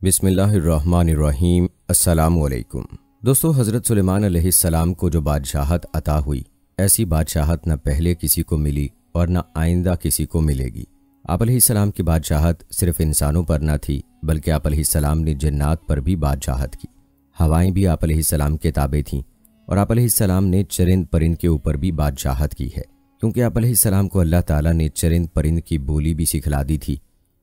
बिस्मिल्लाहिर्रहमानिर्रहीम। अस्सलामुअलैकुम। दोस्तों, हज़रत सुलेमान अलैहिस्सलाम को जो बादशाहत अता हुई, ऐसी बादशाहत न पहले किसी को मिली और न आइंदा किसी को मिलेगी। आप अलैहिस्सलाम की बादशाहत सिर्फ इंसानों पर न थी, बल्कि आप अलैहिस्सलाम ने जिन्नात पर भी बादशाहत की। हवाएं भी आप अलैहिस्सलाम के ताबे थीं और आप अलैहिस्सलाम ने चरिंद परिंद के ऊपर भी बादशाहत की है, क्योंकि आप अलैहिस्सलाम को अल्लाह ताला ने चरिंद परिंद की बोली भी सिखला दी थी।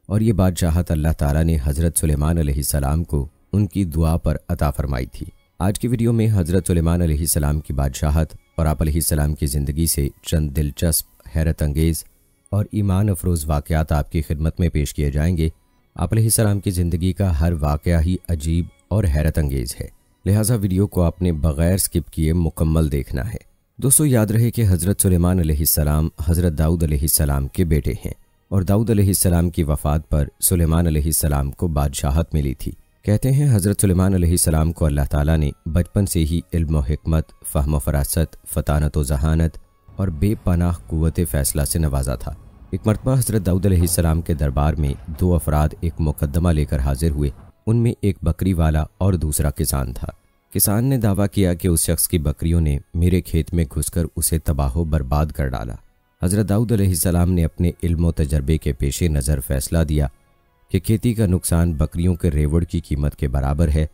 और ये बादशाहत अल्लाह ताला ने हज़रत सुलेमान अलैहिस्सलाम को उनकी दुआ पर अता फरमाई थी। आज की वीडियो में हज़रत सुलेमान अलैहिस्सलाम की बादशाहत और आप अलैहिस्सलाम की ज़िंदगी से चंद दिलचस्प, हैरत अंगेज़ और ईमान अफरोज़ वाक़यात आपकी खिदमत में पेश किए जाएंगे। आप अलैहिस्सलाम की ज़िंदगी का हर वाक़या ही अजीब और हैरत अंगेज़ है, लिहाजा वीडियो को आपने बग़ैर स्किप किए मुकम्मल देखना है। दोस्तों, याद रहे कि हज़रत सुलेमान अलैहिस्सलाम हज़रत दाऊद अलैहिस्सलाम के बेटे हैं और दाऊद अलैहिस्सलाम की वफ़ात पर सुलेमान अलैहिस्सलाम को बादशाहत मिली थी। कहते हैं हज़रत सुलेमान अलैहिस्सलाम को अल्लाह ताला ने बचपन से ही इल्म व हिकमत, फ़हम व फ़रासत, फ़तानत व ज़हानत और बेपनाह क़ुव्वत फ़ैसला से नवाजा था। एक मरतबा हज़रत दाऊद अलैहिस्सलाम के दरबार में दो अफराद एक मुकद्दमा लेकर हाजिर हुए। उनमें एक बकरी वाला और दूसरा किसान था। किसान ने दावा किया कि उस शख्स की बकरियों ने मेरे खेत में घुसकर उसे तबाह बर्बाद कर डाला। हज़रत दाऊद अलैहिस्सलाम ने अपने इल्म व तजर्बे के पेशे नज़र फ़ैसला दिया कि खेती का नुकसान बकरियों के रेवड़ की कीमत के बराबर है,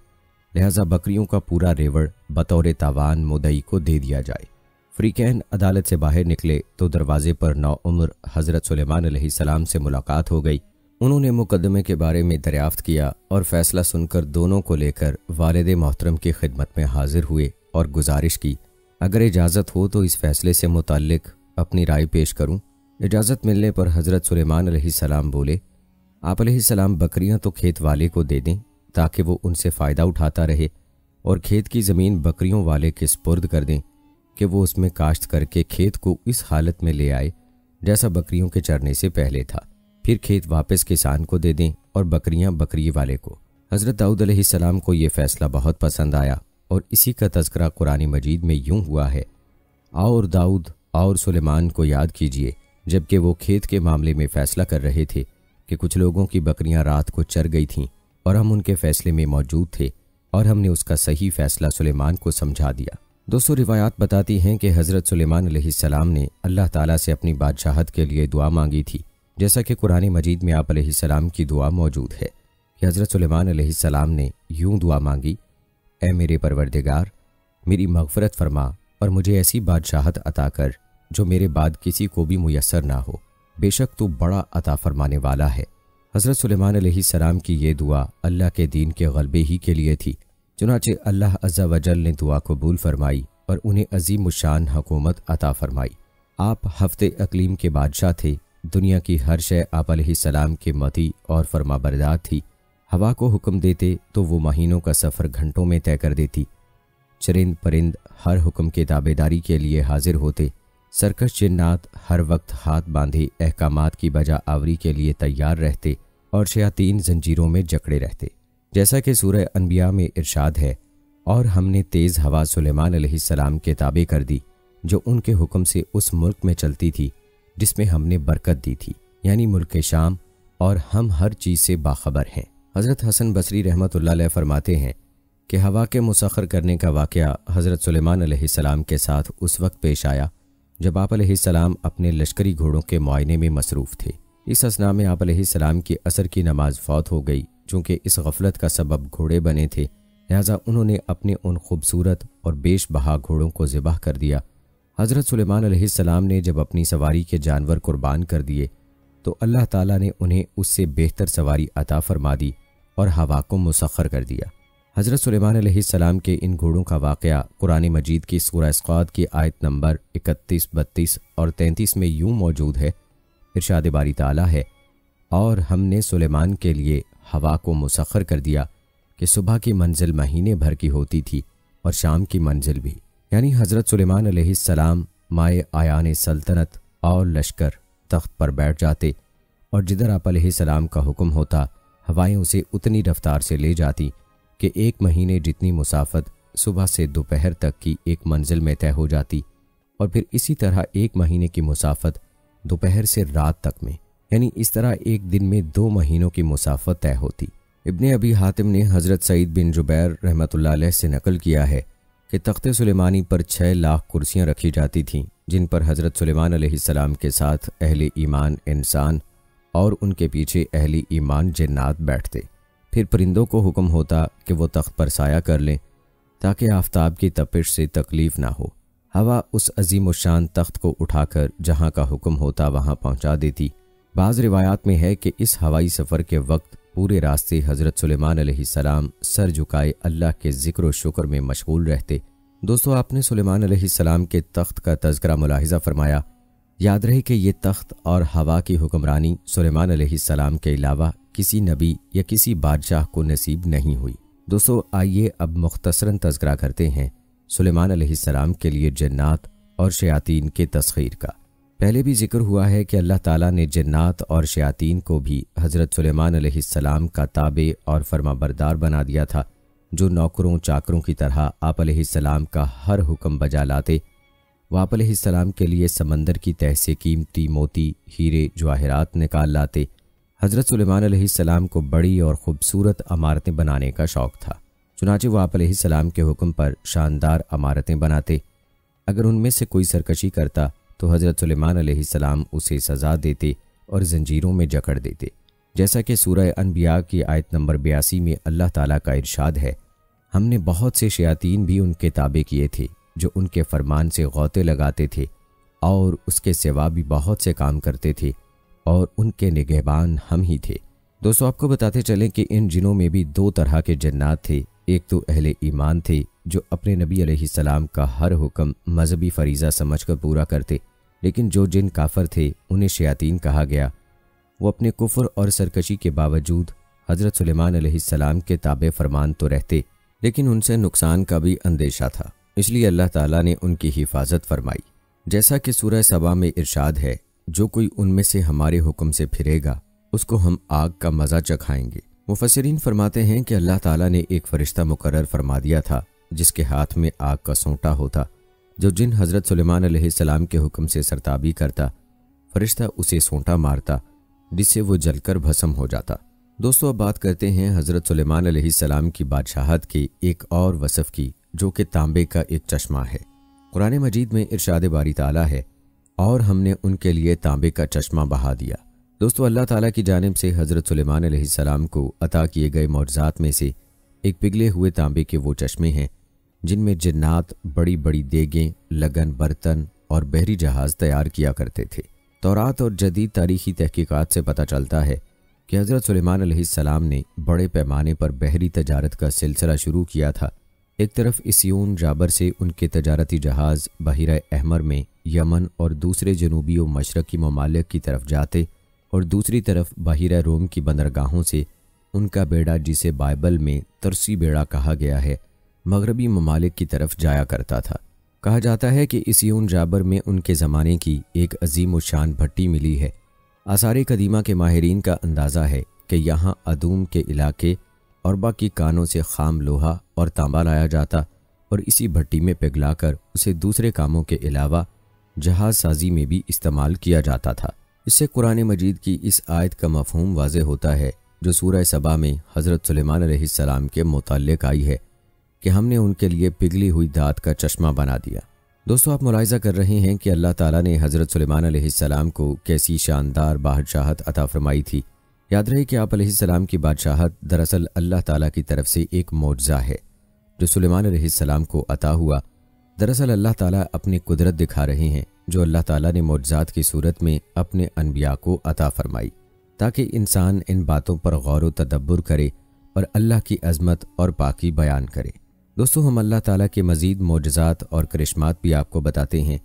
लिहाजा बकरियों का पूरा रेवड़ बतौर तावान मुदई को दे दिया जाए। फ़रीक़ैन अदालत से बाहर निकले तो दरवाजे पर नौउम्र हज़रत सुलेमान अलैहिस्सलाम से मुलाकात हो गई। उन्होंने मुकदमे के बारे में दरियाफ़्त किया और फ़ैसला सुनकर दोनों को लेकर वालिद मोहतरम की खिदमत में हाजिर हुए और गुजारिश की, अगर इजाज़त हो तो इस फ़ैसले से मुतल्लिक़ अपनी राय पेश करूं। इजाज़त मिलने पर हज़रत सुलेमान अलैहिस्सलाम बोले, आप अलैहिस्सलाम बकरियां तो खेत वाले को दे दें ताकि वो उनसे फ़ायदा उठाता रहे, और खेत की ज़मीन बकरियों वाले के स्पुर्द कर दें कि वो उसमें काश्त करके खेत को इस हालत में ले आए जैसा बकरियों के चरने से पहले था। फिर खेत वापस किसान को दे दें और बकरियां बकरी वाले को। हज़रत दाऊद अलैहिस्सलाम को ये फ़ैसला बहुत पसंद आया और इसी का तज़किरा कुरान मजीद में यूँ हुआ है, और दाऊद और सुलेमान को याद कीजिए जबकि वो खेत के मामले में फ़ैसला कर रहे थे कि कुछ लोगों की बकरियां रात को चर गई थीं और हम उनके फ़ैसले में मौजूद थे और हमने उसका सही फ़ैसला सुलेमान को समझा दिया। दोस्तों, रिवायात बताती हैं कि हज़रत सुलेमान अलैहिस्सलाम ने अल्लाह ताला से अपनी बादशाहत के लिए दुआ मांगी थी, जैसा कि कुरान मजीद में आप अलैहिस्सलाम की दुआ मौजूद है कि हज़रत सुलेमान अलैहिस्सलाम ने यूँ दुआ मांगी, ए मेरे परवरदिगार, मेरी मग़फ़िरत फरमा और मुझे ऐसी बादशाहत अता कर जो मेरे बाद किसी को भी मुयस्सर ना हो, बेशक तू बड़ा अता फरमाने वाला है। हज़रत सुलेमान अलैहिस्सलाम की ये दुआ अल्लाह के दीन के गलबे ही के लिए थी। चुनाचे अल्लाह अज़्ज़ा वजल ने दुआ कबूल फरमाई और उन्हें अज़ीमुश्शान हुकूमत अता फरमाई। आप हफ्ते अक़लीम के बादशाह थे। दुनिया की हर शय आप अलैहिस्सलाम के मती और फरमाबरदार थी। हवा को हुक्म देते तो वो महीनों का सफ़र घंटों में तय कर देती। चरिंद परिंद हर हुक्म के ताबेदारी के लिए हाजिर होते। सरकश जिन्नात हर वक्त हाथ बांधे अहकामात की बजा आवरी के लिए तैयार रहते और शयातीन जंजीरों में जकड़े रहते। जैसा कि सूरह अनबिया में इरशाद है, और हमने तेज़ हवा सुलेमान अलैहिस्सलाम के ताबे कर दी जो उनके हुक्म से उस मुल्क में चलती थी जिसमें हमने बरकत दी थी, यानी मुल्क शाम, और हम हर चीज़ से बाखबर हैं। हज़रत हसन बसरी रहमतुल्लाह अलैह फरमाते हैं कि हवा के मुसख्खर करने का वाक़या हज़रत सुलेमान अलैहिस्सलाम के साथ उस वक्त पेश आया जब आप अलैहिस्सलाम अपने लश्करी घोड़ों के मुआयने में मसरूफ़ थे। इस असना में आप अलैहिस्सलाम की असर की नमाज फ़ौत हो गई। चूँकि इस गफलत का सबब घोड़े बने थे, लिहाजा उन्होंने अपने उन खूबसूरत और बेश बहा घोड़ों को ज़िबाह कर दिया। हज़रत सुलेमान अलैहिस्सलाम ने जब अपनी सवारी के जानवर कुर्बान कर दिए तो अल्लाह ताला ने उन्हें उससे बेहतर सवारी अता फरमा दी और हवा को मुसख्खर कर दिया। हज़रत सुलेमान अलैहिस्सलाम के इन घोड़ों का वाक़या कुरान मजीद की सूरह अस्क़ाद की आयत नंबर 31, 32 और 33 में यूँ मौजूद है। इरशाद बारी ताला है, और हमने सुलेमान के लिए हवा को मुसख्खर कर दिया कि सुबह की मंजिल महीने भर की होती थी और शाम की मंजिल भी। यानी हज़रत सुलेमान अलैहिस्सलाम माए आयान सल्तनत और लश्कर तख्त पर बैठ जाते और जिधर आप अलैहिस्सलाम का हुक्म होता, हवाएं उसे उतनी रफ्तार से ले जाती कि एक महीने जितनी मुसाफत सुबह से दोपहर तक की एक मंजिल में तय हो जाती, और फिर इसी तरह एक महीने की मुसाफत दोपहर से रात तक में, यानी इस तरह एक दिन में 2 महीनों की मुसाफत तय होती। इब्ने अबी हातिम ने हज़रत सईद बिन जुबैर रहमतुल्लाह अलैह से नकल किया है कि तख्ते सुलेमानी पर 6 लाख कुर्सियां रखी जाती थीं, जिन पर हज़रत सुलेमान अलैहिस्सलाम के साथ अहले ईमान इंसान और उनके पीछे अहले ईमान जिन्नात बैठते। फिर परिंदों को हुक्म होता कि वो तख्त पर साया कर लें ताकि आफताब की तपिश से तकलीफ ना हो। हवा उस अजीम शान तख्त को उठाकर जहाँ का हुक्म होता वहाँ पहुँचा देती। बाज़ रिवायात में है कि इस हवाई सफ़र के वक्त पूरे रास्ते हज़रत सुलेमान अलैहिस्सलाम सर झुकाए अल्लाह के ज़िक्र व शुक्र में मशगूल रहते। दोस्तों, आपने सुलेमान अलैहिस्सलाम के तख्त का तज़किरा मुलाहिज़ा फरमाया। याद रहे कि ये तख्त और हवा की हुक्मरानी सुलेमान अलैहिस्सलाम के अलावा किसी नबी या किसी बादशाह को नसीब नहीं हुई। दोस्तों, आइए अब मुख्तसरन तज़किरा करते हैं सुलेमान अलैहिस्सलाम के लिए जन्नात और शयातीन के तस्खीर का। पहले भी जिक्र हुआ है कि अल्लाह ताला ने जन्नात और शयातीन को भी हज़रत सुलेमान अलैहिस्सलाम का ताबे और फरमाबरदार बना दिया था, जो नौकरों चाकरों की तरह आप अलैहिस्सलाम का हर हुक्म बजा लाते। वह आप अलैहिस्सलाम के लिए समंदर की तह से कीमती मोती, हीरे, जवाहरात निकाल लाते। हज़रत सुलेमान अलैहिस्सलाम को बड़ी और ख़ूबसूरत इमारतें बनाने का शौक़ था, चुनांचे वो आप अलैहिस्सलाम के हुक्म पर शानदार इमारतें बनाते। अगर उनमें से कोई सरकशी करता तो हज़रत सुलेमान अलैहिस्सलाम उसे सज़ा देते और जंजीरों में जकड़ देते, जैसा कि सूरह अनबिया की आयत नंबर 82 में अल्लाह ताला का इरशाद है, हमने बहुत से शयातीन भी उनके ताबे किए थे जो उनके फरमान से गौते लगाते थे और उसके सिवा भी बहुत से काम करते थे और उनके निगहबान हम ही थे। दोस्तों, आपको बताते चलें कि इन जिनों में भी 2 तरह के जन्नात थे। एक तो अहले ईमान थे जो अपने नबी अलैहिस्सलाम का हर हुक्म मजहबी फरीज़ा समझकर पूरा करते, लेकिन जो जिन काफर थे उन्हें शयातीन कहा गया। वो अपने कुफ्र और सरकशी के बावजूद हज़रत सुलेमान अलैहिस्सलाम के ताबे फरमान तो रहते, लेकिन उनसे नुकसान का भी अंदेशा था, इसलिए अल्लाह ताला ने उनकी हिफाजत फरमाई। जैसा कि सूरह सबा में इरशाद है, जो कोई उनमें से हमारे हुक्म से फिरेगा उसको हम आग का मज़ा चखाएंगे। मुफस्सिरीन फरमाते हैं कि अल्लाह ताला ने एक फ़रिश्ता मुकर्रर फरमा दिया था जिसके हाथ में आग का सोंटा होता, जो जिन हज़रत सुलेमान अलैहिस्सलाम के हुक्म से सरताबी करता, फ़रिश्ता उसे सोंटा मारता जिससे वो जलकर भस्म हो जाता। दोस्तों, अब बात करते हैं हज़रत सुलेमान अलैहिस्सलाम की बादशाहत के एक और वसफ़ की, जो कि तांबे का एक चश्मा है। कुरान मजीद में इरशाद बारी ताला है, और हमने उनके लिए तांबे का चश्मा बहा दिया। दोस्तों, अल्लाह ताला की जानिब से हज़रत सुलेमान अलैहिस्सलाम को अता किए गए मौजज़ात में से एक पिघले हुए तांबे के वो चश्मे हैं जिनमें जिन्नात बड़ी बड़ी देगें, लगन, बर्तन और बहरी जहाज़ तैयार किया करते थे। तौरात और जदीद तारीख़ी तहकीकात से पता चलता है कि हज़रत सुलेमान अलैहिस्सलाम ने बड़े पैमाने पर बहरी तजारत का सिलसिला शुरू किया था। एक तरफ इस्यून जाबर से उनके तजारती जहाज़ बहिरा अहमर में यमन और दूसरे जनूबी व मशरक़ी ममालिक की तरफ जाते, और दूसरी तरफ बहिरा रोम की बंदरगाहों से उनका बेड़ा, जिसे बाइबल में तरसी बेड़ा कहा गया है, मगरबी ममालिक की तरफ जाया करता था। कहा जाता है कि इस्यून जाबर में उनके ज़माने की एक अजीम व शान भट्टी मिली है। आसार कदीमा के माहिरीन का अंदाज़ा है कि यहाँ अदूम के इलाके और बाकी कानों से खाम लोहा और तांबा लाया जाता और इसी भट्टी में पिघलाकर उसे दूसरे कामों के अलावा जहाज़ साजी में भी इस्तेमाल किया जाता था। इससे कुरान मजीद की इस आयत का मफहूम वाज़े होता है जो सूरह सबा में हज़रत सुलेमान अलैहिस्सलाम के मुताल्लिक़ आई है कि हमने उनके लिए पिघली हुई दात का चश्मा बना दिया। दोस्तों, आप मुलाहिज़ा कर रहे हैं कि अल्लाह ताला ने हज़रत सुलेमान अलैहिस्सलाम को कैसी शानदार बादशाहत अता फरमाई थी। याद रहे कि आप अलैहिस्सलाम की बादशाहत दरअसल अल्लाह ताला की तरफ से एक मौजज़ा है जो सुलेमान अलैहिस्सलाम को अता हुआ। दरअसल अल्लाह ताला अपनी कुदरत दिखा रहे हैं जो अल्लाह ताला ने मौजज़ात की सूरत में अपने अनबिया को अता फरमाई, ताकि इंसान इन बातों पर गौर व तदब्बुर करे और अल्लाह की अज़मत और पाकी बयान करे। दोस्तों, हम अल्लाह ताला के मज़ीद मौजज़ात और करिश्मात भी आपको बताते हैं।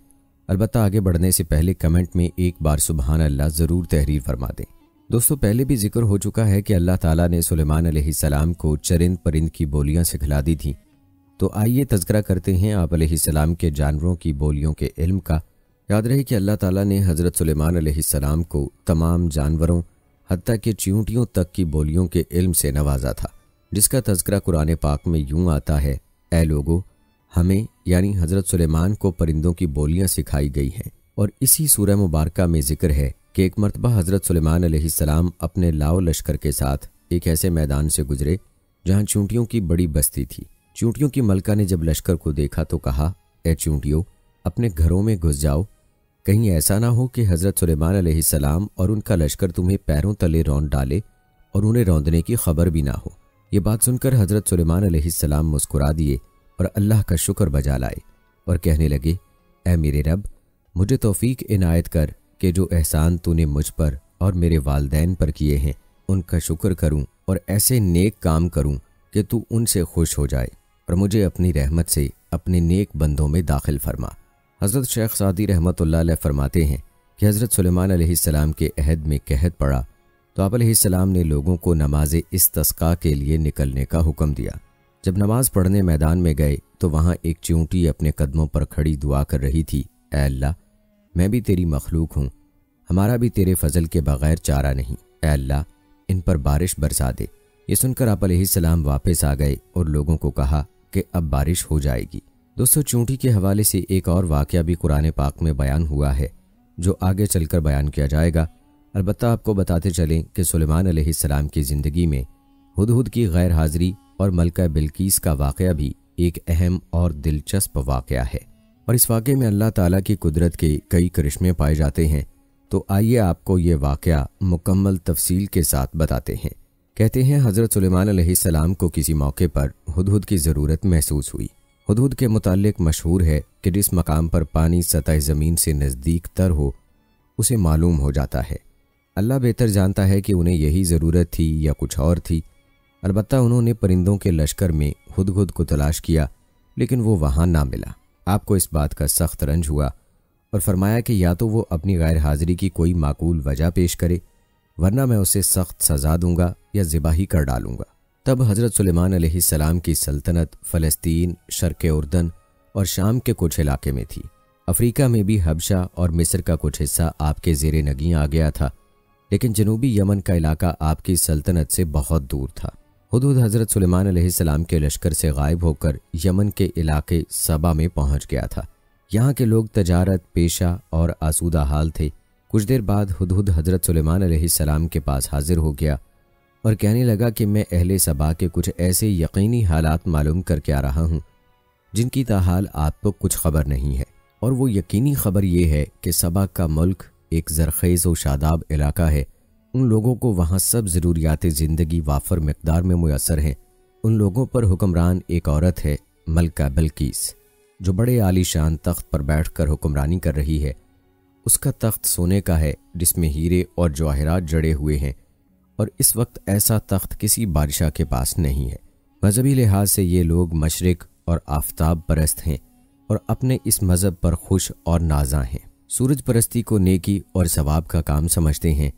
अलबत्ता आगे बढ़ने से पहले कमेंट में एक बार सुबहान अल्लाह ज़रूर तहरीर फरमा दें। दोस्तों, पहले भी जिक्र हो चुका है कि अल्लाह ताला ने सुलेमान अलैहिस्सलाम को चरिंद परिंद की बोलियां सिखला दी थीं। तो आइए तज़किरा करते हैं आप अलैहिस्सलाम के जानवरों की बोलियों के इल्म का। याद रहे कि अल्लाह ताला ने हज़रत सुलेमान अलैहिस्सलाम को तमाम जानवरों हत्ता के चींटियों तक की बोलियों के इल्म से नवाजा था, जिसका तज़किरा कुरान पाक में यूँ आता है, ऐ लोगो, हमें यानी हज़रत सुलेमान को परिंदों की बोलियां सिखाई गई हैं। और इसी सूरह मुबारका में जिक्र है कि एक मरतबा हज़रत सुलेमान अलैहिस्सलाम अपने लाओ लश्कर के साथ एक ऐसे मैदान से गुजरे जहां चूंटियों की बड़ी बस्ती थी। चूंटियों की मलका ने जब लश्कर को देखा तो कहा, ए चूंटियों, अपने घरों में घुस जाओ, कहीं ऐसा ना हो कि हज़रत सुलेमान अलैहिस्सलाम और उनका लश्कर तुम्हें पैरों तले रौंद डाले और उन्हें रौंदने की खबर भी ना हो। ये बात सुनकर हज़रत सुलेमान अलैहिस्सलाम मुस्कुरा दिए और अल्लाह का शुक्र बजा लाए और कहने लगे, ए मेरे रब, मुझे तौफीक इनायत कर कि जो एहसान तूने मुझ पर और मेरे वालदैन पर किए हैं उनका शुक्र करूं और ऐसे नेक काम करूं कि तू उनसे खुश हो जाए और मुझे अपनी रहमत से अपने नेक बंदों में दाखिल फरमा। हज़रत शेख सादी रहमतुल्लाह अलैह फरमाते हैं कि हज़रत सुलेमान अलैहिस्सलाम के अहद में कहत पड़ा तो आप अलैहिस्सलाम ने लोगों को नमाज इस्तिस्का के लिए निकलने का हुक्म दिया। जब नमाज पढ़ने मैदान में गए तो वहाँ एक चूंटी अपने कदमों पर खड़ी दुआ कर रही थी, ए अल्लाह, मैं भी तेरी मखलूक हूँ, हमारा भी तेरे फजल के बगैर चारा नहीं, ए अल्लाह, इन पर बारिश बरसा दे। ये सुनकर आप अलैहिस्सलाम वापस आ गए और लोगों को कहा कि अब बारिश हो जाएगी। दोस्तों, चूंटी के हवाले से एक और वाक़या भी कुरान पाक में बयान हुआ है जो आगे चलकर बयान किया जाएगा। अलबत्ता आपको बताते चलें कि सुलेमान अलैहिस्सलाम की ज़िंदगी में हुदहुद की गैर हाज़िरी और मलका बिल्कीस का वाक़या भी एक अहम और दिलचस्प वाक़या है और इस वाक़े में अल्लाह ताला की कुदरत के कई करिश्मे पाए जाते हैं। तो आइए आपको ये वाक़या मुकम्मल तफसील के साथ बताते हैं। कहते हैं हज़रत सुलेमान अलैहिस्सलाम को किसी मौके पर हुदहुद की ज़रूरत महसूस हुई। हुदहुद के मुताल्लिक मशहूर है कि जिस मकाम पर पानी सतह ज़मीन से नज़दीक तर हो उसे मालूम हो जाता है। अल्लाह बेहतर जानता है कि उन्हें यही ज़रूरत थी या कुछ और थी। अलबत्ता उन्होंने परिंदों के लश्कर में हुदहुद को तलाश किया लेकिन वो वहाँ ना मिला। आपको इस बात का सख्त रंज हुआ और फरमाया कि या तो वो अपनी गैर हाज़िरी की कोई माकूल वजह पेश करे वरना मैं उसे सख्त सज़ा दूंगा या ज़िबाही कर डालूंगा। तब हज़रत सुलेमान अलैहिस्सलाम की सल्तनत फ़लस्तीन, शर्क़ उर्दन और शाम के कुछ इलाके में थी। अफ्रीका में भी हबशा और मिस्र का कुछ हिस्सा आपके ज़ेरे नगी आ गया था, लेकिन जनूबी यमन का इलाका आपकी सल्तनत से बहुत दूर था। हुदहुद हज़रत सुलेमान अलैहिस्सलाम के लश्कर से गायब होकर यमन के इलाके सबा में पहुँच गया था। यहाँ के लोग तजारत, पेशा और आसूदा हाल थे। कुछ देर बाद हुदहुद हज़रत सुलेमान अलैहिस्सलाम के पास हाजिर हो गया और कहने लगा कि मैं अहले सबा के कुछ ऐसे यकीनी हालात मालूम करके आ रहा हूँ जिनकी ताहाल आपको कुछ खबर नहीं है, और वो यकीनी खबर ये है कि सबा का मुल्क एक ज़रख़ेज़ व शादाब इलाका है। उन लोगों को वहाँ सब ज़रूरियात ज़िंदगी वाफर मकदार में मुयस्सर हैं। उन लोगों पर हुक्मरान एक औरत है, मलका बिल्कीस, जो बड़े आलीशान तख्त पर बैठकर हुक्मरानी कर रही है। उसका तख्त सोने का है जिसमें हीरे और जवाहरात जड़े हुए हैं, और इस वक्त ऐसा तख्त किसी बादशाह के पास नहीं है। मजहबी लिहाज से ये लोग मशरिक और आफताब परस्त हैं और अपने इस मज़हब पर खुश और नाज़ा हैं। सूरज परस्ती को नेकी और सवाब का काम समझते हैं।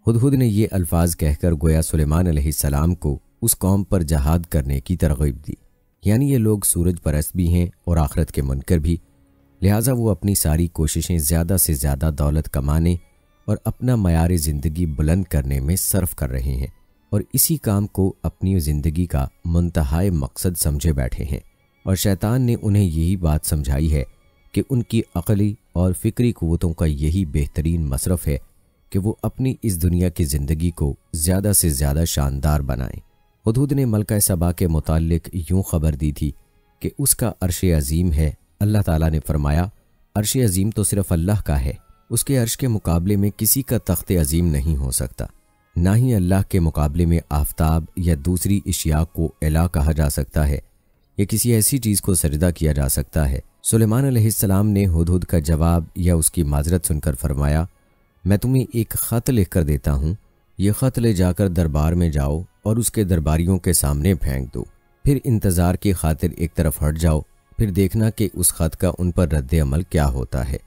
हुदहुद ने ये अल्फाज कहकर गोया सुलेमान अलैहिस्सलाम को उस कौम पर जहाद करने की तरगीब दी। यानी ये लोग सूरज परस्त भी हैं और आखिरत के मुनकर भी, लिहाजा वो अपनी सारी कोशिशें ज़्यादा से ज़्यादा दौलत कमाने और अपना मयार ज़िंदगी बुलंद करने में सर्फ कर रहे हैं और इसी काम को अपनी ज़िंदगी का मुंतहाए मकसद समझे बैठे हैं। और शैतान ने उन्हें यही बात समझाई है कि उनकी अक़ली और फ़िक्री क़ुव्वतों का यही बेहतरीन मसरफ़ है कि वो अपनी इस दुनिया की ज़िंदगी को ज़्यादा से ज़्यादा शानदार बनाएं। हुदहुद ने मलका सबा के मुताल्लिक यूँ ख़बर दी थी कि उसका अर्श अज़ीम है। अल्लाह ताला ने फरमाया, अर्श अज़ीम तो सिर्फ़ अल्लाह का है, उसके अर्श के मुकाबले में किसी का तख्त अज़ीम नहीं हो सकता। ना ही अल्लाह के मुकाबले में आफताब या दूसरी इशिया को इला कहा जा सकता है या किसी ऐसी चीज़ को सजदा किया जा सकता है। सुलेमान अलैहिस्सलाम ने हुदहुद का जवाब या उसकी माजरत सुनकर फरमाया, मैं तुम्हें एक ख़त लिख कर देता हूँ, ये ख़त ले जाकर दरबार में जाओ और उसके दरबारियों के सामने फेंक दो। फिर इंतज़ार की खातिर एक तरफ हट जाओ, फिर देखना कि उस ख़त का उन पर रद्द अमल क्या होता है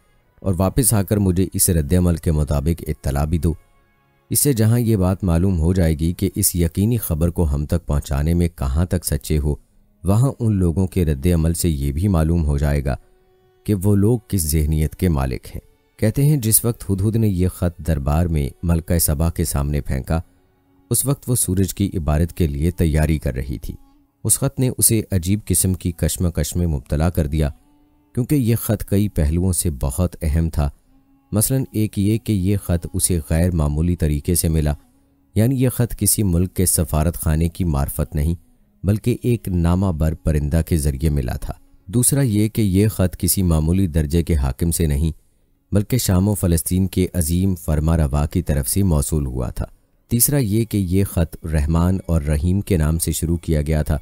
और वापस आकर मुझे इस रद्द अमल के मुताबिक इत्तला भी दो। इससे जहाँ ये बात मालूम हो जाएगी कि इस यकीनी ख़बर को हम तक पहुँचाने में कहाँ तक सच्चे हो, वहाँ उन लोगों के रद्द अमल से ये भी मालूम हो जाएगा कि वो लोग किस ज़हनीत के मालिक हैं। कहते हैं जिस वक्त हुदहुद ने यह ख़त दरबार में मलका सबा के सामने फेंका, उस वक्त वो सूरज की इबादत के लिए तैयारी कर रही थी। उस ख़त ने उसे अजीब किस्म की कश्मकश में मुब्तला कर दिया, क्योंकि यह ख़त कई पहलुओं से बहुत अहम था। मसलन एक ये कि यह ख़त उसे गैर मामूली तरीके से मिला, यानी यह ख़त किसी मुल्क के सफारत खाने की मार्फत नहीं बल्कि एक नामाबर परिंदा के ज़रिए मिला था। दूसरा ये कि यह ख़त किसी मामूली दर्जे के हाकिम से नहीं बल्कि शाम व फ़लस्तीन के अजीम फरमा रवा की तरफ से मौसूल हुआ था। तीसरा ये कि यह ख़त रहमान और रहीम के नाम से शुरू किया गया था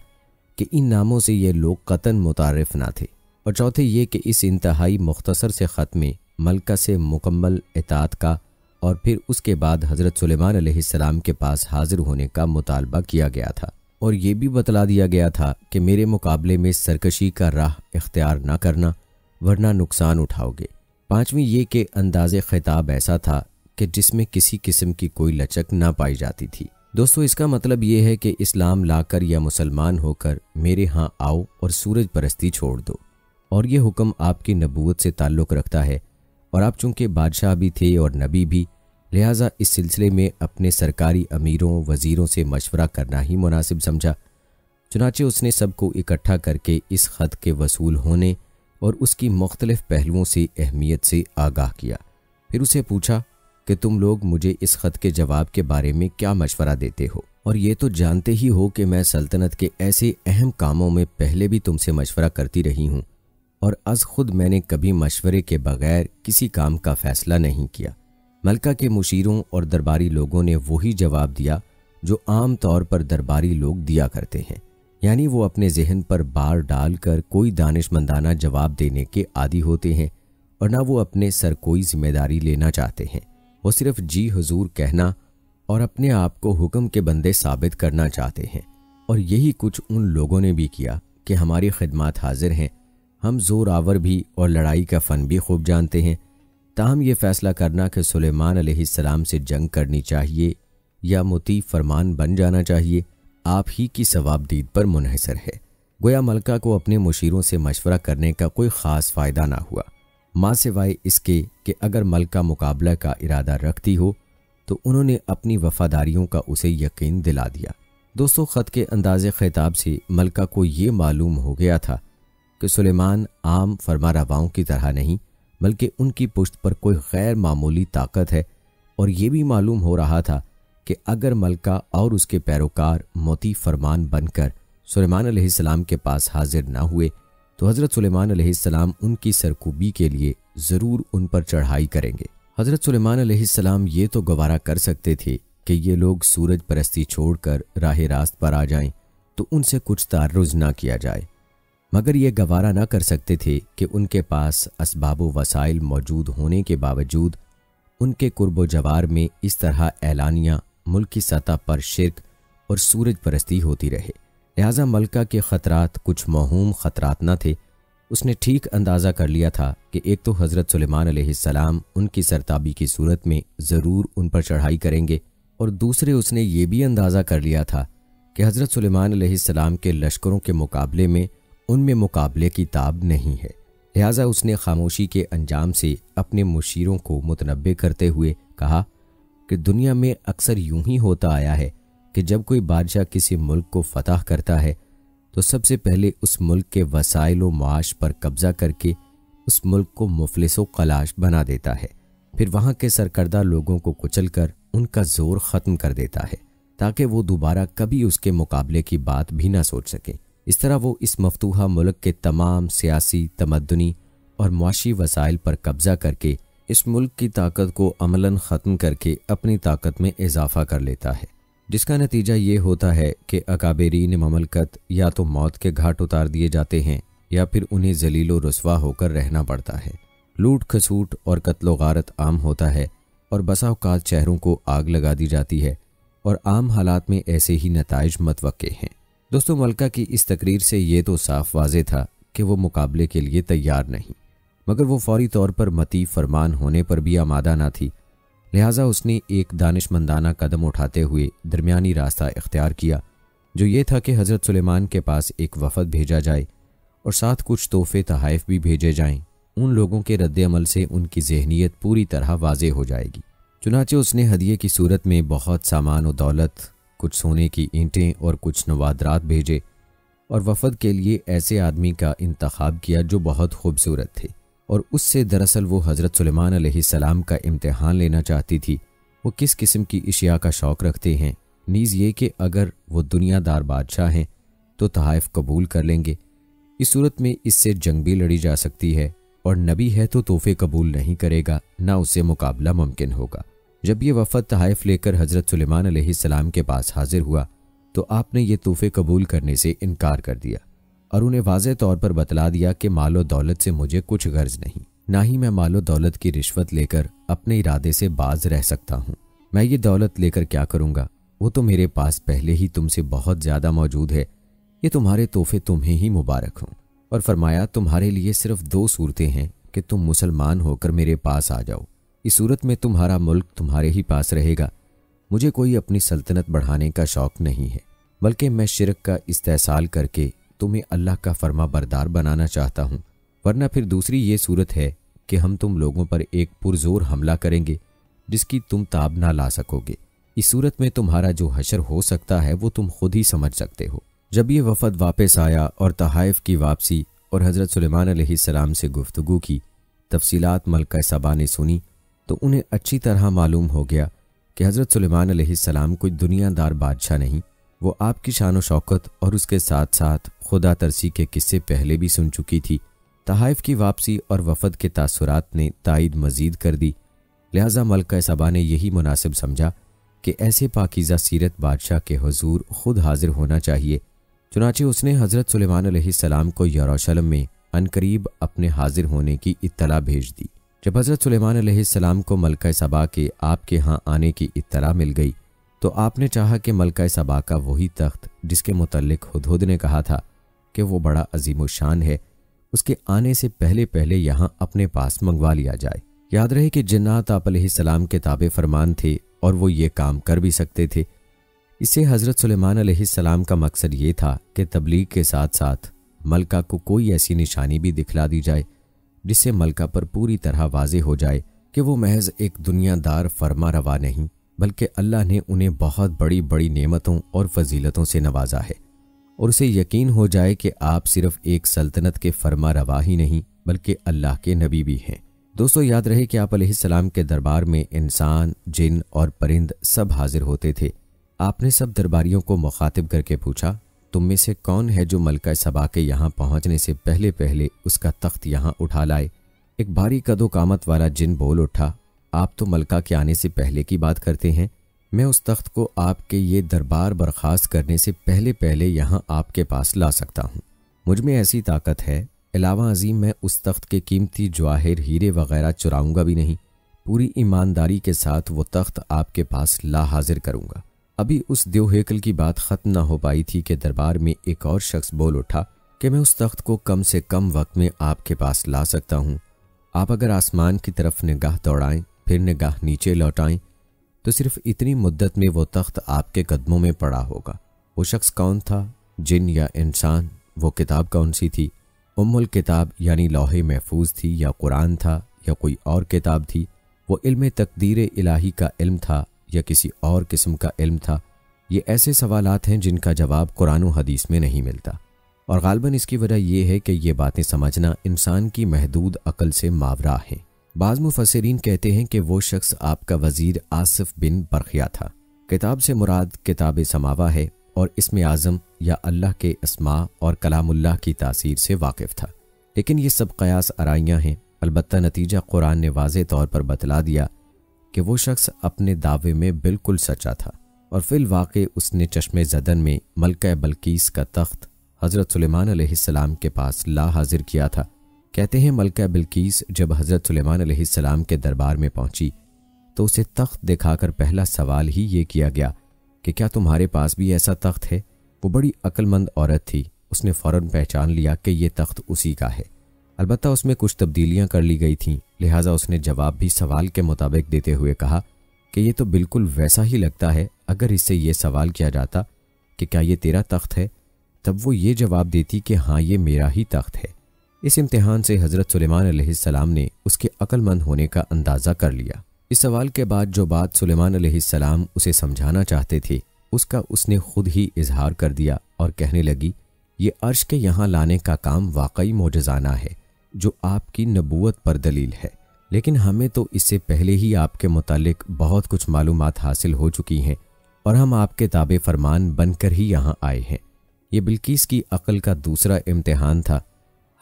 कि इन नामों से ये लोग कतन मुतारिफ ना थे। और चौथे ये कि इस इंतहाई मुख्तसर से ख़त में मलका से मुकम्मल इताअत का और फिर उसके बाद हज़रत सुलेमान अलैहिस्सलाम के पास हाजिर होने का मुतालबा किया गया था और ये भी बतला दिया गया था कि मेरे मुकाबले में सरकशी का राह इख्तियार ना करना वरना नुकसान उठाओगे। पाँचवीं ये कि अंदाज़े खिताब ऐसा था कि जिसमें किसी किस्म की कोई लचक ना पाई जाती थी। दोस्तों, इसका मतलब ये है कि इस्लाम लाकर या मुसलमान होकर मेरे यहाँ आओ और सूरज परस्ती छोड़ दो। और ये हुक्म आपकी नबूवत से ताल्लुक़ रखता है और आप चूँकि बादशाह भी थे और नबी भी, लिहाजा इस सिलसिले में अपने सरकारी अमीरों वज़ीरों से मशवरा करना ही मुनासिब समझा। चुनाचे उसने सबको इकट्ठा करके इस ख़त के वसूल होने और उसकी मुख्तलिफ़ पहलुओं से अहमियत से आगाह किया। फिर उसे पूछा कि तुम लोग मुझे इस ख़त के जवाब के बारे में क्या मशवरा देते हो, और ये तो जानते ही हो कि मैं सल्तनत के ऐसे अहम कामों में पहले भी तुमसे मशवरा करती रही हूँ और अज़ खुद मैंने कभी मशवरे के बगैर किसी काम का फ़ैसला नहीं किया। मलका के मुशीरों और दरबारी लोगों ने वही जवाब दिया जो आम तौर पर दरबारी लोग दिया करते हैं, यानी वो अपने जहन पर बार डालकर कोई दानिशमंदाना जवाब देने के आदी होते हैं और ना वो अपने सर कोई जिम्मेदारी लेना चाहते हैं। वो सिर्फ जी हुजूर कहना और अपने आप को हुक्म के बंदे साबित करना चाहते हैं। और यही कुछ उन लोगों ने भी किया कि हमारी खिदमत हाजिर हैं, हम जोर आवर भी और लड़ाई का फ़न भी खूब जानते हैं। ताहम ये फ़ैसला करना कि सुलेमान अलैहिस्सलाम से जंग करनी चाहिए या मुती फरमान बन जाना चाहिए आप ही की सवाबदीद पर मुनहसर है। गोया मलका को अपने मुशीरों से मशवरा करने का कोई ख़ास फ़ायदा ना हुआ, माँ सिवाय इसके कि अगर मलका मुकाबला का इरादा रखती हो तो उन्होंने अपनी वफ़ादारियों का उसे यकीन दिला दिया। दोस्तों, ख़त के अंदाज़े ख़िताब से मलका को ये मालूम हो गया था कि सुलेमान आम फरमारवाओं की तरह नहीं बल्कि उनकी पुश्त पर कोई गैर मामूली ताकत है। और ये भी मालूम हो रहा था कि अगर मलका और उसके पैरोकार मोती फरमान बनकर सुलेमान अलैहिस्सलाम के पास हाजिर ना हुए तो हज़रत सुलेमान अलैहिस्सलाम उनकी सरकूबी के लिए ज़रूर उन पर चढ़ाई करेंगे। हज़रत सुलेमान अलैहिस्सलाम ये तो गवारा कर सकते थे कि ये लोग सूरज परस्ती छोड़कर राह रास्त पर आ जाएं तो उनसे कुछ तारुज़ ना किया जाए, मगर ये गवारा ना कर सकते थे कि उनके पास असबाब व वसाइल मौजूद होने के बावजूद उनके कुर्बो जवार में इस तरह ऐलानिया मुल्क की सतह पर शिर्क और सूरज परस्ती होती रहे। लिहाजा मलका के ख़तरात कुछ मौहूम ख़तरात न थे। उसने ठीक अंदाज़ा कर लिया था कि एक तो हज़रत सुलेमान अलैहिस्सलाम उनकी सरताबी की सूरत में ज़रूर उन पर चढ़ाई करेंगे और दूसरे उसने ये भी अंदाज़ा कर लिया था कि हज़रत सुलेमान अलैहिस्सलाम के लश्करों के मुकाबले में उनमें मुकाबले की ताब नहीं है। लिहाजा उसने खामोशी के अंजाम से अपने मुशीरों को मुतनब्बे करते हुए कहा कि दुनिया में अक्सर यूं ही होता आया है कि जब कोई बादशाह किसी मुल्क को फतह करता है तो सबसे पहले उस मुल्क के वसाइल व मुआश पर कब्ज़ा करके उस मुल्क को मुफलिस व कलाश बना देता है, फिर वहाँ के सरकर्दा लोगों को कुचल कर उनका जोर ख़त्म कर देता है ताकि वो दोबारा कभी उसके मुकाबले की बात भी ना सोच सकें। इस तरह वो इस मफतूहा मुल्क के तमाम सियासी, तमद्दुनी और मुआशी वसाइल पर कब्ज़ा करके इस मुल्क की ताकत को अमलन ख़त्म करके अपनी ताकत में इजाफ़ा कर लेता है, जिसका नतीजा ये होता है कि अकाबरीन ममलकत या तो मौत के घाट उतार दिए जाते हैं या फिर उन्हें जलीलो रुस्वा होकर रहना पड़ता है। लूट खसूट और कत्लो गारत आम होता है और बसा औकात चेहरों को आग लगा दी जाती है और आम हालात में ऐसे ही नताइज मतवक्के हैं। दोस्तों, मलका की इस तकरीर से ये तो साफ वाज़े था कि वो मुकाबले के लिए तैयार नहीं, मगर वो फौरी तौर पर मती फरमान होने पर भी आमादा ना थी। लिहाजा उसने एक दानिशमंदाना कदम उठाते हुए दरमियानी रास्ता इख्तियार किया, जो ये था कि हज़रत सुलेमान के पास एक वफ़द भेजा जाए और साथ कुछ तोहफे तहाइफ भी भेजे जाएं। उन लोगों के रद्द-ए-अमल से उनकी ज़हनियत पूरी तरह वाज़े हो जाएगी। चुनाचे उसने हदिये की सूरत में बहुत सामान और दौलत, कुछ सोने की ईंटें और कुछ नवादरात भेजे और वफ़द के लिए ऐसे आदमी का इंतखाब किया जो बहुत खूबसूरत थे और उससे दरअसल वो हज़रत सुलेमान अलैहिस्सलाम का इम्तिहान लेना चाहती थी वो किस किस्म की अशिया का शौक़ रखते हैं, नीज़ ये कि अगर वो दुनियादार बादशाह हैं तो तहाइफ कबूल कर लेंगे। इस सूरत में इससे जंग भी लड़ी जा सकती है, और नबी है तो तोहफे कबूल नहीं करेगा, ना उससे मुकाबला मुमकिन होगा। जब ये वफ़द तहाइफ लेकर हज़रत सुलेमान अलैहिस्सलाम के पास हाजिर हुआ तो आपने ये तोहफे कबूल करने से इनकार कर दिया और उन्हें वाज़ेह तौर पर बतला दिया कि मालो दौलत से मुझे कुछ गर्ज नहीं, ना ही मैं मालो दौलत की रिश्वत लेकर अपने इरादे से बाज रह सकता हूँ। मैं ये दौलत लेकर क्या करूँगा, वो तो मेरे पास पहले ही तुमसे बहुत ज़्यादा मौजूद है। ये तुम्हारे तोहफे तुम्हें ही मुबारक हों। और फरमाया, तुम्हारे लिए सिर्फ 2 सूरतें हैं कि तुम मुसलमान होकर मेरे पास आ जाओ। इस सूरत में तुम्हारा मुल्क तुम्हारे ही पास रहेगा। मुझे कोई अपनी सल्तनत बढ़ाने का शौक़ नहीं है, बल्कि मैं शिरक का इस्तेसाल करके तुम्हें अल्लाह का फरमा बरदार बनाना चाहता हूँ। वरना फिर दूसरी ये सूरत है कि हम तुम लोगों पर एक पुरजोर हमला करेंगे जिसकी तुम ताब ना ला सकोगे। इस सूरत में तुम्हारा जो हशर हो सकता है वो तुम खुद ही समझ सकते हो। जब ये वफ़द वापस आया और तहाइफ की वापसी और हज़रत सुलेमान अलैहिस्सलाम से गुफ्तगू की तफसीलात मलका सबा ने सुनी तो उन्हें अच्छी तरह मालूम हो गया कि हज़रत सुलेमान अलैहिस्सलाम कोई दुनियादार बादशाह नहीं, वो आपकी शान व शौकत और उसके साथ साथ खुदा तरसी के किस्से पहले भी सुन चुकी थी। तहाइफ की वापसी और वफ़द के तासुरात ने तायद मज़ीद कर दी, लिहाजा मलका सबा ने यही मुनासिब समझा कि ऐसे पाकीज़ा सीरत बादशाह के हुजूर खुद हाजिर होना चाहिए। चुनाचे उसने हज़रत सुलेमान अलैहिस्सलाम को यरूशलेम में अनकरीब अपने हाजिर होने की इत्तला भेज दी। जब हज़रत सुलेमान अलैहिस्सलाम को मलका सबा के आपके यहाँ आने की इत्तला मिल गई तो आपने चाहा कि मलका सबा का वही तख्त जिसके मुतल्लिक हुदहुद ने कहा था कि वो बड़ा अजीमुशान है, उसके आने से पहले पहले यहाँ अपने पास मंगवा लिया जाए। याद रहे कि जिन्नात आप अलैहिस्सलाम के ताबे फरमान थे और वो ये काम कर भी सकते थे। इससे हज़रत सुलेमान अलैहिस्सलाम का मकसद ये था कि तबलीग के साथ साथ मलका को कोई ऐसी निशानी भी दिखला दी जाए जिससे मलका पर पूरी तरह वाज़े हो जाए कि वो महज एक दुनियादार फरमा रवा नहीं, बल्कि अल्लाह ने उन्हें बहुत बड़ी बड़ी नेमतों और फजीलतों से नवाजा है, और उसे यकीन हो जाए कि आप सिर्फ एक सल्तनत के फरमा रवा ही नहीं बल्कि अल्लाह के नबी भी हैं। दोस्तों, याद रहे कि आप अलैहिस्सलाम के दरबार में इंसान, जिन और परिंद सब हाजिर होते थे। आपने सब दरबारियों को मुखातिब करके पूछा, तुम में से कौन है जो मलका सबा के यहाँ पहुँचने से पहले पहले उसका तख्त यहाँ उठा लाए। एक भारी कदो कामत वाला जिन बोल उठा, आप तो मलका के आने से पहले की बात करते हैं। मैं उस तख्त को आपके ये दरबार बर्खास्त करने से पहले पहले यहाँ आपके पास ला सकता हूँ। मुझ में ऐसी ताकत है, अलावा अजीम मैं उस तख्त के कीमती जवाहिर, हीरे वगैरह चुराऊंगा भी नहीं। पूरी ईमानदारी के साथ वो तख्त आपके पास ला हाजिर करूंगा। अभी उस देव हेकल की बात ख़त्म ना हो पाई थी कि दरबार में एक और शख्स बोल उठा कि मैं उस तख्त को कम से कम वक्त में आपके पास ला सकता हूँ। आप अगर आसमान की तरफ निगाह दौड़ाएं, फिर निगाह नीचे लौटाएं, तो सिर्फ इतनी मुद्दत में वो तख्त आपके कदमों में पड़ा होगा। वो शख्स कौन था, जिन या इंसान? वो किताब कौन सी थी? उम्मुल किताब यानी लौहे महफूज थी, या कुरान था, या कोई और किताब थी? वो इल्म तकदीर इलाही का इल्म था या किसी और किस्म का इल्म था? ये ऐसे सवालात हैं जिनका जवाब कुरान व हदीस में नहीं मिलता, और गालबन इसकी वजह यह है कि ये बातें समझना इंसान की महदूद अकल से मावरा है। बाज़ मुफस्सिरीन कहते हैं कि वो शख्स आपका वज़ीर आसिफ बिन बरखिया था। किताब से मुराद किताब समावा है और इसमें आज़म या अल्लाह के अस्मा और कलामुल्लाह की तासीर से वाकिफ़ था। लेकिन ये सब क़यास आराइयाँ हैं। अलबत्ता नतीजा कुरान ने वाज़े तौर पर बतला दिया कि वो शख्स अपने दावे में बिल्कुल सच्चा था, और फिल वाक़े उसने चश्मे ज़दन में मलका बल्कीस का तख्त हज़रत सुलेमान अलैहिस्सलाम के पास ला हाजिर किया था। कहते हैं मलका बिल्कीस जब हज़रत सुलेमान अलैहिस्सलाम के दरबार में पहुंची तो उसे तख्त दिखाकर पहला सवाल ही ये किया गया कि क्या तुम्हारे पास भी ऐसा तख्त है? वो बड़ी अक्लमंद औरत थी, उसने फ़ौरन पहचान लिया कि ये तख्त उसी का है। अलबत्ता उसमें कुछ तब्दीलियां कर ली गई थीं, लिहाजा उसने जवाब भी सवाल के मुताबिक देते हुए कहा कि ये तो बिल्कुल वैसा ही लगता है। अगर इससे ये सवाल किया जाता कि क्या ये तेरा तख्त है, तब वो ये जवाब देती कि हाँ, ये मेरा ही तख्त है। इस इम्तिहान से हज़रत सुलेमान अलैहिस्सलाम ने उसके अक्लमंद होने का अंदाज़ा कर लिया। इस सवाल के बाद जो बात सुलेमान अलैहिस्सलाम उसे समझाना चाहते थे उसका उसने खुद ही इजहार कर दिया और कहने लगी, ये अर्श के यहाँ लाने का काम वाकई मोजज़ाना है जो आपकी नबूवत पर दलील है। लेकिन हमें तो इससे पहले ही आपके मुतालिक बहुत कुछ मालूमात हासिल हो चुकी हैं और हम आपके ताबे फरमान बनकर ही यहाँ आए हैं। ये बिल्कीस की अक्ल का दूसरा इम्तिहान था।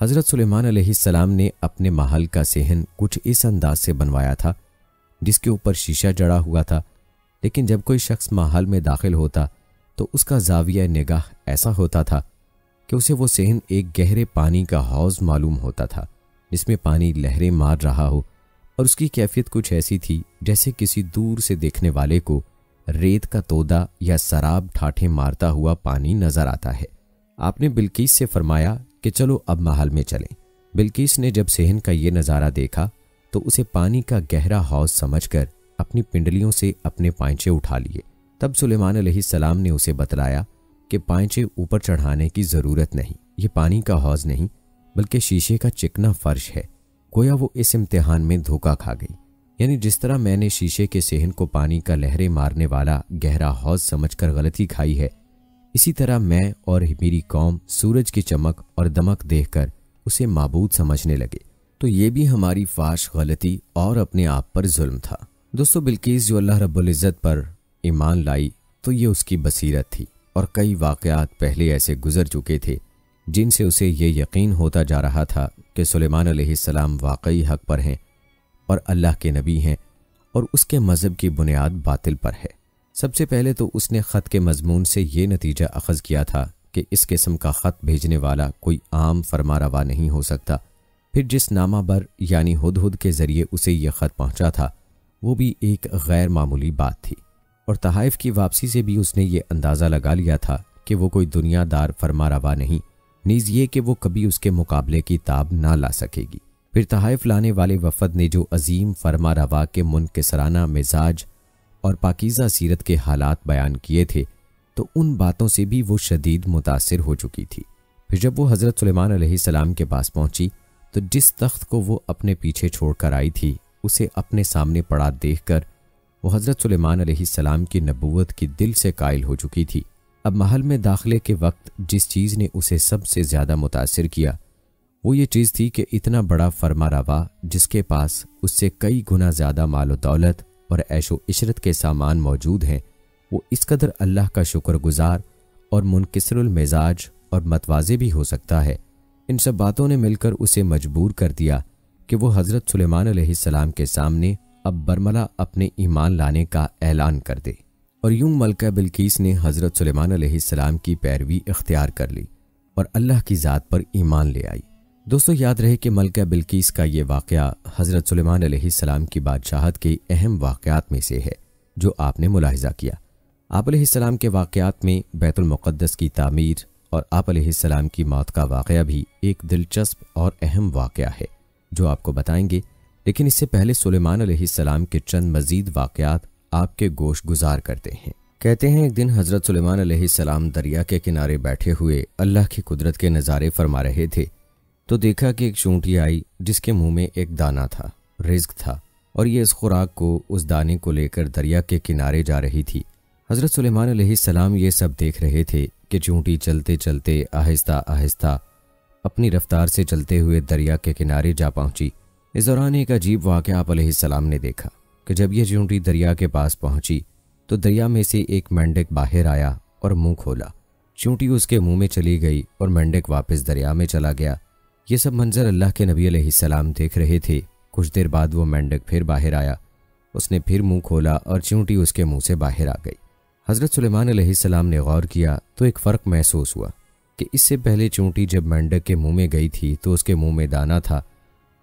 हज़रत सुलेमान अलैहिस्सलाम ने अपने महल का सेहन कुछ इस अंदाज से बनवाया था जिसके ऊपर शीशा जड़ा हुआ था, लेकिन जब कोई शख्स महल में दाखिल होता तो उसका जाविया निगाह ऐसा होता था कि उसे वो सेहन एक गहरे पानी का हौज मालूम होता था जिसमें पानी लहरें मार रहा हो, और उसकी कैफियत कुछ ऐसी थी जैसे किसी दूर से देखने वाले को रेत का तोदा या शराब ठाठे मारता हुआ पानी नजर आता है। आपने बिल्कीस से फरमाया कि चलो अब महल में चलें। बिल्कीस ने जब सेहन का ये नज़ारा देखा तो उसे पानी का गहरा हौज समझकर अपनी पिंडलियों से अपने पांचे उठा लिए। तब सुलेमान अलैहिस्सलाम ने उसे बतलाया कि पांचे ऊपर चढ़ाने की ज़रूरत नहीं, ये पानी का हौज नहीं बल्कि शीशे का चिकना फर्श है। गोया वो इस इम्तिहान में धोखा खा गई। यानी जिस तरह मैंने शीशे के सेहन को पानी का लहरें मारने वाला गहरा हौज समझकर गलती खाई है, इसी तरह मैं और मेरी कौम सूरज की चमक और दमक देखकर उसे माबूद समझने लगे। तो ये भी हमारी फाश गलती और अपने आप पर जुल्म था। दोस्तों, बिल्कीस जो अल्लाह रब्बुल इज़्ज़त पर ईमान लाई तो ये उसकी बसीरत थी, और कई वाक़यात पहले ऐसे गुजर चुके थे जिनसे उसे ये यकीन होता जा रहा था कि सुलेमान अलैहिस्सलाम वाकई हक पर हैं और अल्लाह के नबी हैं और उसके मज़हब की बुनियाद बातिल पर है। सबसे पहले तो उसने ख़त के मज़मून से ये नतीजा अख़ज़ किया था कि इस किस्म का ख़त भेजने वाला कोई आम फरमारवा नहीं हो सकता। फिर जिस नामाबर यानी हुदहुद के ज़रिए उसे यह ख़त पहुँचा था वो भी एक गैर मामूली बात थी, और तहाइफ की वापसी से भी उसने ये अंदाज़ा लगा लिया था कि वो कोई दुनियादार फरमारवा नहीं, नीज़ ये कि वो कभी उसके मुकाबले की ताब ना ला सकेगी। फिर तहाइफ लाने वाले वफ़द ने जो अजीम फरमारवा के मुनकिसराना मिजाज और पाकीज़ा सीरत के हालात बयान किए थे तो उन बातों से भी वो शदीद मुतासिर हो चुकी थी। फिर जब वो हज़रत सुलेमान अलैहिस्सलाम के पास पहुंची तो जिस तख्त को वो अपने पीछे छोड़कर आई थी उसे अपने सामने पड़ा देखकर वो हज़रत सुलेमान अलैहिस्सलाम की नबूवत की दिल से कायल हो चुकी थी। अब महल में दाखिले के वक्त जिस चीज़ ने उसे सबसे ज़्यादा मुतासिर किया वो ये चीज़ थी कि इतना बड़ा फरमारवा जिसके पास उससे कई गुना ज़्यादा मालो दौलत और ऐशो इशरत के सामान मौजूद हैं, वो इस कदर अल्लाह का शुक्रगुजार और मुनकिसरुल मिजाज और मतवाज़े भी हो सकता है। इन सब बातों ने मिलकर उसे मजबूर कर दिया कि वो हज़रत सुलेमान अलैहिस्सलाम के सामने अब बरमला अपने ईमान लाने का ऐलान कर दे। और यूं मलका बिल्कीस ने हज़रत सुलेमान अलैहिस्सलाम की पैरवी इख्तियार कर ली और अल्लाह की ज़ात पर ईमान ले आई। दोस्तों, याद रहे कि मलका बिल्कीस का ये वाक़या हज़रत सुलेमान अलैहिस्सलाम की बादशाहत के अहम वाक़यात में से है जो आपने मुलाहिज़ा किया। आप अलैहिस्सलाम के वाक़यात में बैतुल मुक़द्दस की तामीर और आप अलैहिस्सलाम की मौत का वाक़या भी एक दिलचस्प और अहम वाक़या है जो आपको बताएंगे, लेकिन इससे पहले सुलेमान अलैहिस्सलाम के चंद मज़ीद वाक़यात आपके गोश गुजार करते हैं। कहते हैं एक दिन हज़रत सुलेमान अलैहिस्सलाम दरिया के किनारे बैठे हुए अल्लाह की कुदरत के नज़ारे फरमा रहे थे तो देखा कि एक चूंटी आई जिसके मुंह में एक दाना था, रिज़्क था, और ये इस खुराक को उस दाने को लेकर दरिया के किनारे जा रही थी। हज़रत सुलेमान अलैहिस्सलाम ये सब देख रहे थे कि चूंटी चलते चलते आहिस्ता आहिस्ता अपनी रफ्तार से चलते हुए दरिया के किनारे जा पहुंची। इस दौरान एक अजीब वाक़या आप अलैहिस्सलाम ने देखा कि जब यह चूंटी दरिया के पास पहुंची तो दरिया में से एक मेंढक बाहर आया और मुंह खोला। चूंटी उसके मुंह में चली गई और मेंढक वापस दरिया में चला गया। ये सब मंजर अल्लाह के नबी अलैहिस्सलाम देख रहे थे। कुछ देर बाद वो मेंढक फिर बाहर आया, उसने फिर मुंह खोला और चूंटी उसके मुंह से बाहर आ गई। हज़रत सुलेमान अलैहिस्सलाम ने गौर किया तो एक फ़र्क महसूस हुआ कि इससे पहले चूंटी जब मेंढक के मुंह में गई थी तो उसके मुंह में दाना था,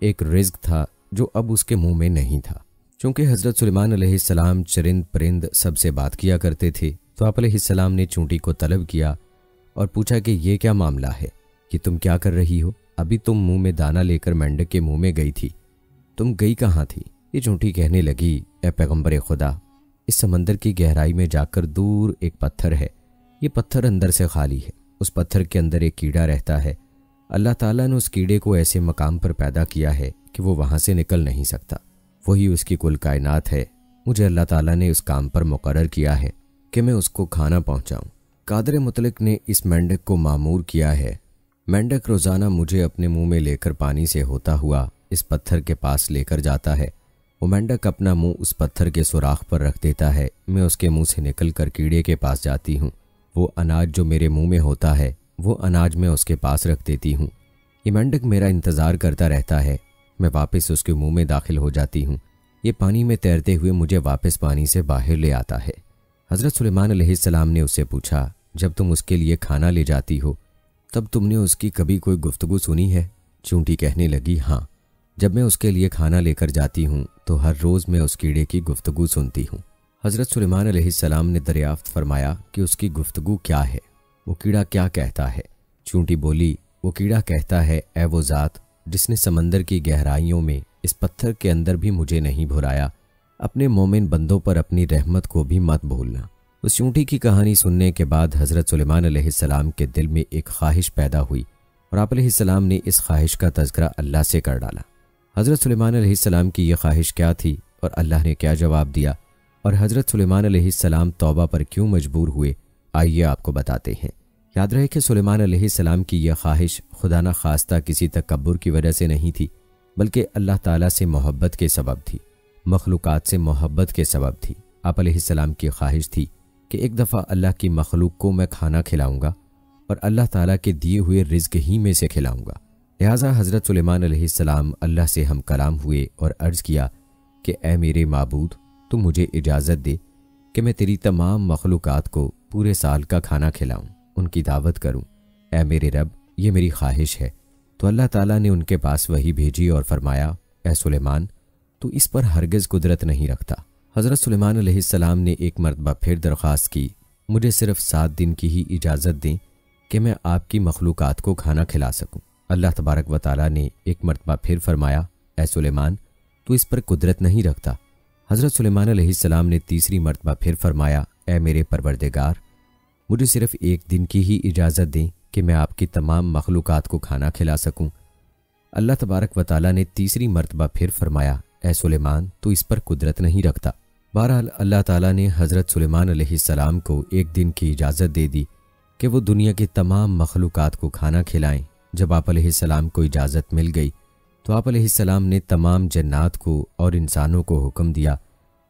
एक रिज़्क था जो अब उसके मुंह में नहीं था। चूँकि हज़रत सुलेमान अलैहिस्सलाम चरिंद परिंद सबसे बात किया करते थे तो आप अलैहिस्सलाम ने चूंटी को तलब किया और पूछा कि ये क्या मामला है, कि तुम क्या कर रही हो? अभी तुम मुंह में दाना लेकर मेंढक के मुंह में गई थी, तुम गई कहाँ थी? ये चूंटी कहने लगी, ए पैगंबर खुदा, इस समंदर की गहराई में जाकर दूर एक पत्थर है, ये पत्थर अंदर से खाली है, उस पत्थर के अंदर एक कीड़ा रहता है। अल्लाह ताला ने उस कीड़े को ऐसे मकाम पर पैदा किया है कि वो वहाँ से निकल नहीं सकता, वही उसकी कुल कायनात है। मुझे अल्लाह ताला ने उस काम पर मुकर्रर किया है कि मैं उसको खाना पहुँचाऊँ। कादर मुतलक ने इस मेंढक को मामूर किया है। मेंढक रोज़ाना मुझे अपने मुंह में लेकर पानी से होता हुआ इस पत्थर के पास लेकर जाता है। वो मेंढक अपना मुंह उस पत्थर के सुराख पर रख देता है। मैं उसके मुंह से निकलकर कीड़े के पास जाती हूँ। वो अनाज जो मेरे मुंह में होता है वो अनाज मैं उसके पास रख देती हूँ। ये मेंढक मेरा इंतज़ार करता रहता है। मैं वापस उसके मुंह में दाखिल हो जाती हूँ। ये पानी में तैरते हुए मुझे वापस पानी से बाहर ले आता है। हज़रत सुलेमान अलैहिस्सलाम ने उससे पूछा, जब तुम उसके लिए खाना ले जाती हो तब तुमने उसकी कभी कोई गुफ्तगू सुनी है? चूंटी कहने लगी, हाँ, जब मैं उसके लिए खाना लेकर जाती हूँ तो हर रोज़ मैं उस कीड़े की गुफ्तगू सुनती हूँ। हज़रत सुलेमान अलैहिस्सलाम ने दरियाफ्त फरमाया कि उसकी गुफ्तगू क्या है, वो कीड़ा क्या कहता है? चूंटी बोली, वो कीड़ा कहता है, ऐ वो ज़ात जिसने समंदर की गहराइयों में इस पत्थर के अंदर भी मुझे नहीं भुलाया, अपने मोमिन बंदों पर अपनी रहमत को भी मत भूलना। उस चूंटी की कहानी सुनने के बाद हज़रत सुलेमान अलैहिस्सलाम के दिल में एक ख्वाहिश पैदा हुई और आप अलैहिस्सलाम ने इस ख्वाहिश का तज़किरा अल्लाह से कर डाला। हज़रत सुलेमान अलैहिस्सलाम की यह ख्वाहिश क्या थी और अल्लाह ने क्या जवाब दिया, और हज़रत सुलेमान अलैहिस्सलाम तौबा पर क्यों मजबूर हुए, आइए आपको बताते हैं। याद रहे कि सुलेमान अलैहिस्सलाम की यह ख्वाहिश खुदा न खास्ता किसी तकब्बुर की वजह से नहीं थी, बल्कि अल्लाह ताला से मोहब्बत के सबब थी, मखलूक़ात से मोहब्बत के सबब थी। आप अलैहिस्सलाम की ख्वाहिश थी कि एक दफ़ा अल्लाह की मखलूक को मैं खाना खिलाऊंगा और अल्लाह ताला के दिए हुए रिज़्क़ ही में से खिलाऊंगा। लिहाजा हज़रत सुलेमान अलैहिस्सलाम अल्लाह से हम कलाम हुए और अर्ज़ किया कि ए मेरे माबूद, तू मुझे इजाज़त दे कि मैं तेरी तमाम मखलूक़ात को पूरे साल का खाना खिलाऊं, उनकी दावत करूं। ए मेरे रब, ये मेरी ख्वाहिश है। तो अल्लाह ताला ने उनके पास वही भेजी और फरमाया, ए सुलेमान, तू इस पर हरगिज़ कुदरत नहीं रखता। हज़रत सुलेमान अलैहिस्सलाम ने एक मरतबा फिर दरख्वास्त की, मुझे सिर्फ 7 दिन की ही इजाज़त दें कि मैं आपकी मखलूक़ात को खाना खिला सकूं। अल्लाह तबारक व तआला ने एक मरतबा फिर फरमाया, ए सुलेमान, तू इस पर कुदरत नहीं रखता। हज़रत सुलेमान अलैहिस्सलाम ने तीसरी मरतबा फिर फरमाया, ए मेरे परवरदिगार, मुझे सिर्फ 1 दिन की ही इजाज़त दें कि मैं आपकी तमाम मखलूक़ात को खाना खिला सकूं। अल्लाह तबारक व तआला ने तीसरी मरतबा फिर फरमाया, ए सुलेमान, तू इस पर कुदरत नहीं रखता। बहरहाल अल्लाह ताला ने हज़रत सुलेमान अलैहिस्सलाम को 1 दिन की इजाज़त दे दी कि वो दुनिया की तमाम मखलूक़ात को खाना खिलाएं। जब आप अलैहिस्सलाम को इजाज़त मिल गई तो आप अलैहिस्सलाम ने तमाम जन्नात को और इंसानों को हुक्म दिया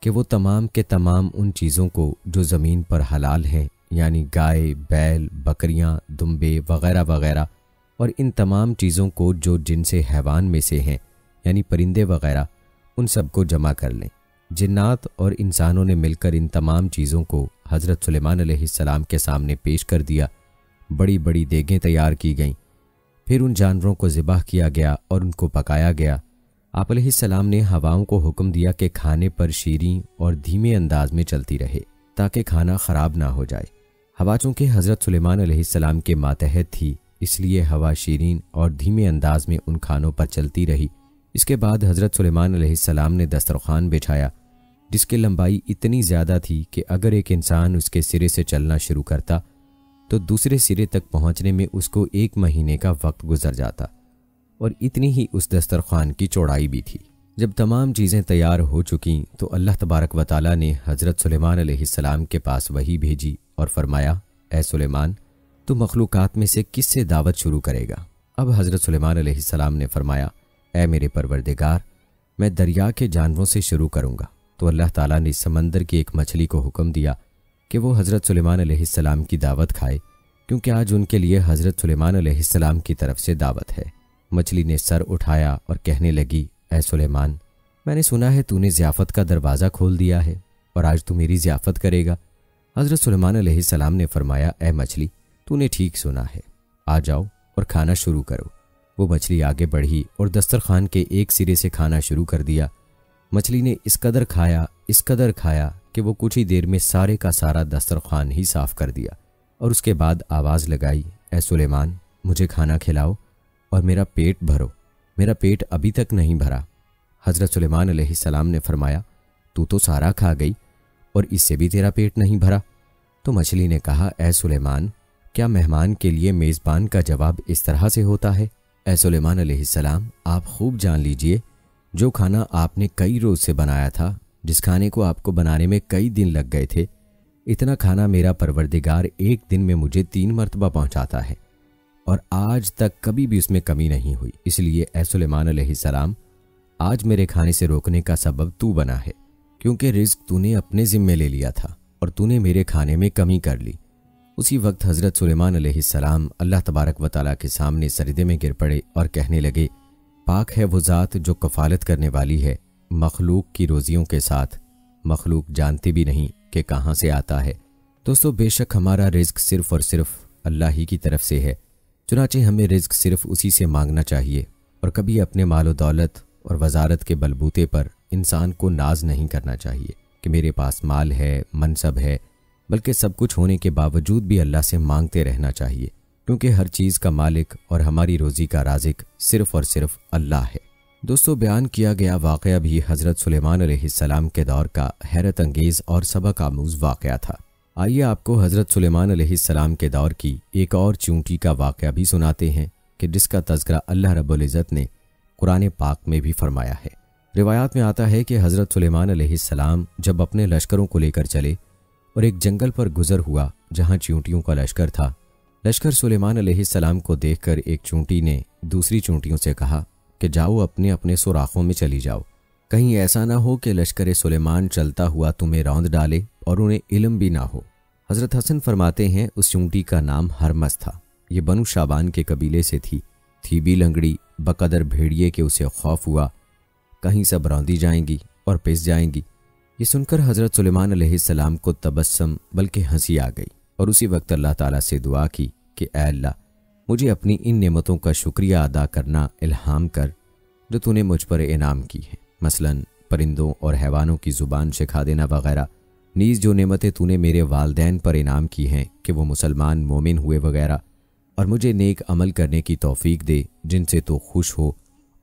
कि वो तमाम के तमाम उन चीज़ों को जो ज़मीन पर हलाल हैं, यानी गाय, बैल, बकरियां, दुम्बे वग़ैरह वग़ैरह, और इन तमाम चीज़ों को जो जिनसे हैवान में से हैं, यानी परिंदे वग़ैरह, उन सब को जमा कर लें। जिन्नात और इंसानों ने मिलकर इन तमाम चीज़ों को हज़रत सुलेमान अलैहिस्सलाम के सामने पेश कर दिया। बड़ी बड़ी देगें तैयार की गईं। फिर उन जानवरों को ज़िबाह किया गया और उनको पकाया गया। आप अलैहिस्सलाम ने हवाओं को हुक्म दिया कि खाने पर शीरीं और धीमे अंदाज में चलती रहे ताकि खाना ख़राब ना हो जाए। हवा चूँकि हज़रत सुलेमान अलैहिस्सलाम के मातहत थी, इसलिए हवा शीरीं और धीमे अंदाज में उन खानों पर चलती रही। इसके बाद हज़रत सुलेमान अलैहिस्सलाम ने दस्तरखान बिछाया जिसकी लंबाई इतनी ज़्यादा थी कि अगर एक इंसान उसके सिरे से चलना शुरू करता तो दूसरे सिरे तक पहुंचने में उसको 1 महीने का वक्त गुजर जाता, और इतनी ही उस दस्तरखान की चौड़ाई भी थी। जब तमाम चीज़ें तैयार हो चुकीं तो अल्लाह तबारक व तआला ने हज़रत सुलेमान अलैहिस्सलाम के पास वही भेजी और फरमाया, ए सुलेमान, तू मखलूक़ात में से किससे दावत शुरू करेगा? अब हज़रत सुलेमान अलैहिस्सलाम ने फरमाया, ए मेरे परवरदिगार, मैं दरिया के जानवरों से शुरू करूँगा। तो अल्लाह ताला ने समंदर की एक मछली को हुक्म दिया कि वो हज़रत सुलेमान अलैहिस्सलाम की दावत खाए, क्योंकि आज उनके लिए हज़रत सुलेमान अलैहिस्सलाम की तरफ से दावत है। मछली ने सर उठाया और कहने लगी, ए सुलेमान, मैंने सुना है तूने ज़ियाफ़त का दरवाज़ा खोल दिया है और आज तू मेरी ज़ियाफ़त करेगा। हज़रत सुलेमान अलैहिस्सलाम ने फरमाया, ए मछली, तूने ठीक सुना है, आ जाओ और खाना शुरू करो। वो मछली आगे बढ़ी और दस्तरखान के एक सिरे से खाना शुरू कर दिया। मछली ने इस कदर खाया कि वो कुछ ही देर में सारे का सारा दस्तरखान ही साफ़ कर दिया और उसके बाद आवाज़ लगाई, ए सुलेमान, मुझे खाना खिलाओ और मेरा पेट भरो, मेरा पेट अभी तक नहीं भरा। हज़रत सुलेमान अलैहिस्सलाम ने फरमाया, तू तो सारा खा गई और इससे भी तेरा पेट नहीं भरा। तो मछली ने कहा, ए सुलेमान, क्या मेहमान के लिए मेज़बान का जवाब इस तरह से होता है? ए सुलेमान अलैहिस्सलाम, आप खूब जान लीजिए, जो खाना आपने कई रोज़ से बनाया था, जिस खाने को आपको बनाने में कई दिन लग गए थे, इतना खाना मेरा परवरदिगार 1 दिन में मुझे 3 मरतबा पहुंचाता है और आज तक कभी भी उसमें कमी नहीं हुई। इसलिए ए सुलेमान अलैहिस्सलाम, आज मेरे खाने से रोकने का सबब तू बना है, क्योंकि रिज्क तूने अपने जिम्मे ले लिया था और तूने मेरे खाने में कमी कर ली। उसी वक्त हज़रत सुलेमान अलैहिस्सलाम अल्लाह तबारक व तआला के सामने सजदे में गिर पड़े और कहने लगे, पाक है वो ज़ात जो कफ़ालत करने वाली है मखलूक की रोज़ियों के साथ, मखलूक जानती भी नहीं कि कहाँ से आता है। दोस्तों, बेशक हमारा रिज्क सिर्फ़ और सिर्फ अल्लाह ही की तरफ से है, चुनाचे हमें रिज्क सिर्फ उसी से मांगना चाहिए और कभी अपने मालो दौलत और वजारत के बलबूते पर इंसान को नाज नहीं करना चाहिए कि मेरे पास माल है, मनसब है, बल्कि सब कुछ होने के बावजूद भी अल्लाह से मांगते रहना चाहिए, क्योंकि हर चीज़ का मालिक और हमारी रोज़ी का राज़िक सिर्फ और सिर्फ अल्लाह है। दोस्तों, बयान किया गया वाक़या भी हज़रत सुलेमान अलैहिस्सलाम के दौर का हैरत अंगेज़ और सबक आमूज़ वाक़या था। आइए आपको हज़रत सुलेमान अलैहिस्सलाम के दौर की एक और चूंटी का वाक़या भी सुनाते हैं कि जिसका तज़किरा अल्लाह रब्बुल इज़्ज़त ने कुरान पाक में भी फरमाया है। रिवायात में आता है कि हज़रत सुलेमान अलैहिस्सलाम जब अपने लश्करों को लेकर चले और एक जंगल पर गुजर हुआ जहाँ चूंटियों का लश्कर था। लश्कर सुलेमान अलैहिस्सलाम को देखकर एक चूंटी ने दूसरी चूंटियों से कहा कि जाओ अपने अपने सुराखों में चली जाओ, कहीं ऐसा ना हो कि लश्कर सुलेमान चलता हुआ तुम्हें रौंद डाले और उन्हें इल्म भी ना हो। हज़रत हसन फरमाते हैं उस चूंटी का नाम हरमस था। ये बनु शाबान के कबीले से थी भी लंगड़ी, बकदर भेड़िए के उसे खौफ हुआ कहीं सब रौंदी जाएंगी और पिस जाएंगी। ये सुनकर हज़रत सुलेमान अलैहिस्सलाम को तबस्सुम बल्कि हंसी आ गई और उसी वक्त अल्लाह ताला से दुआ की कि ऐ अल्लाह, मुझे अपनी इन नेमतों का शुक्रिया अदा करना इल्हाम कर जो तूने मुझ पर इनाम की है, मसलन परिंदों और हैवानों की ज़ुबान सिखा देना वगैरह। नीज़ जो नेमतें तूने मेरे वालदैन पर इनाम की हैं कि वो मुसलमान मोमिन हुए वगैरह, और मुझे नेक अमल करने की तौफीक दे जिनसे तो खुश हो,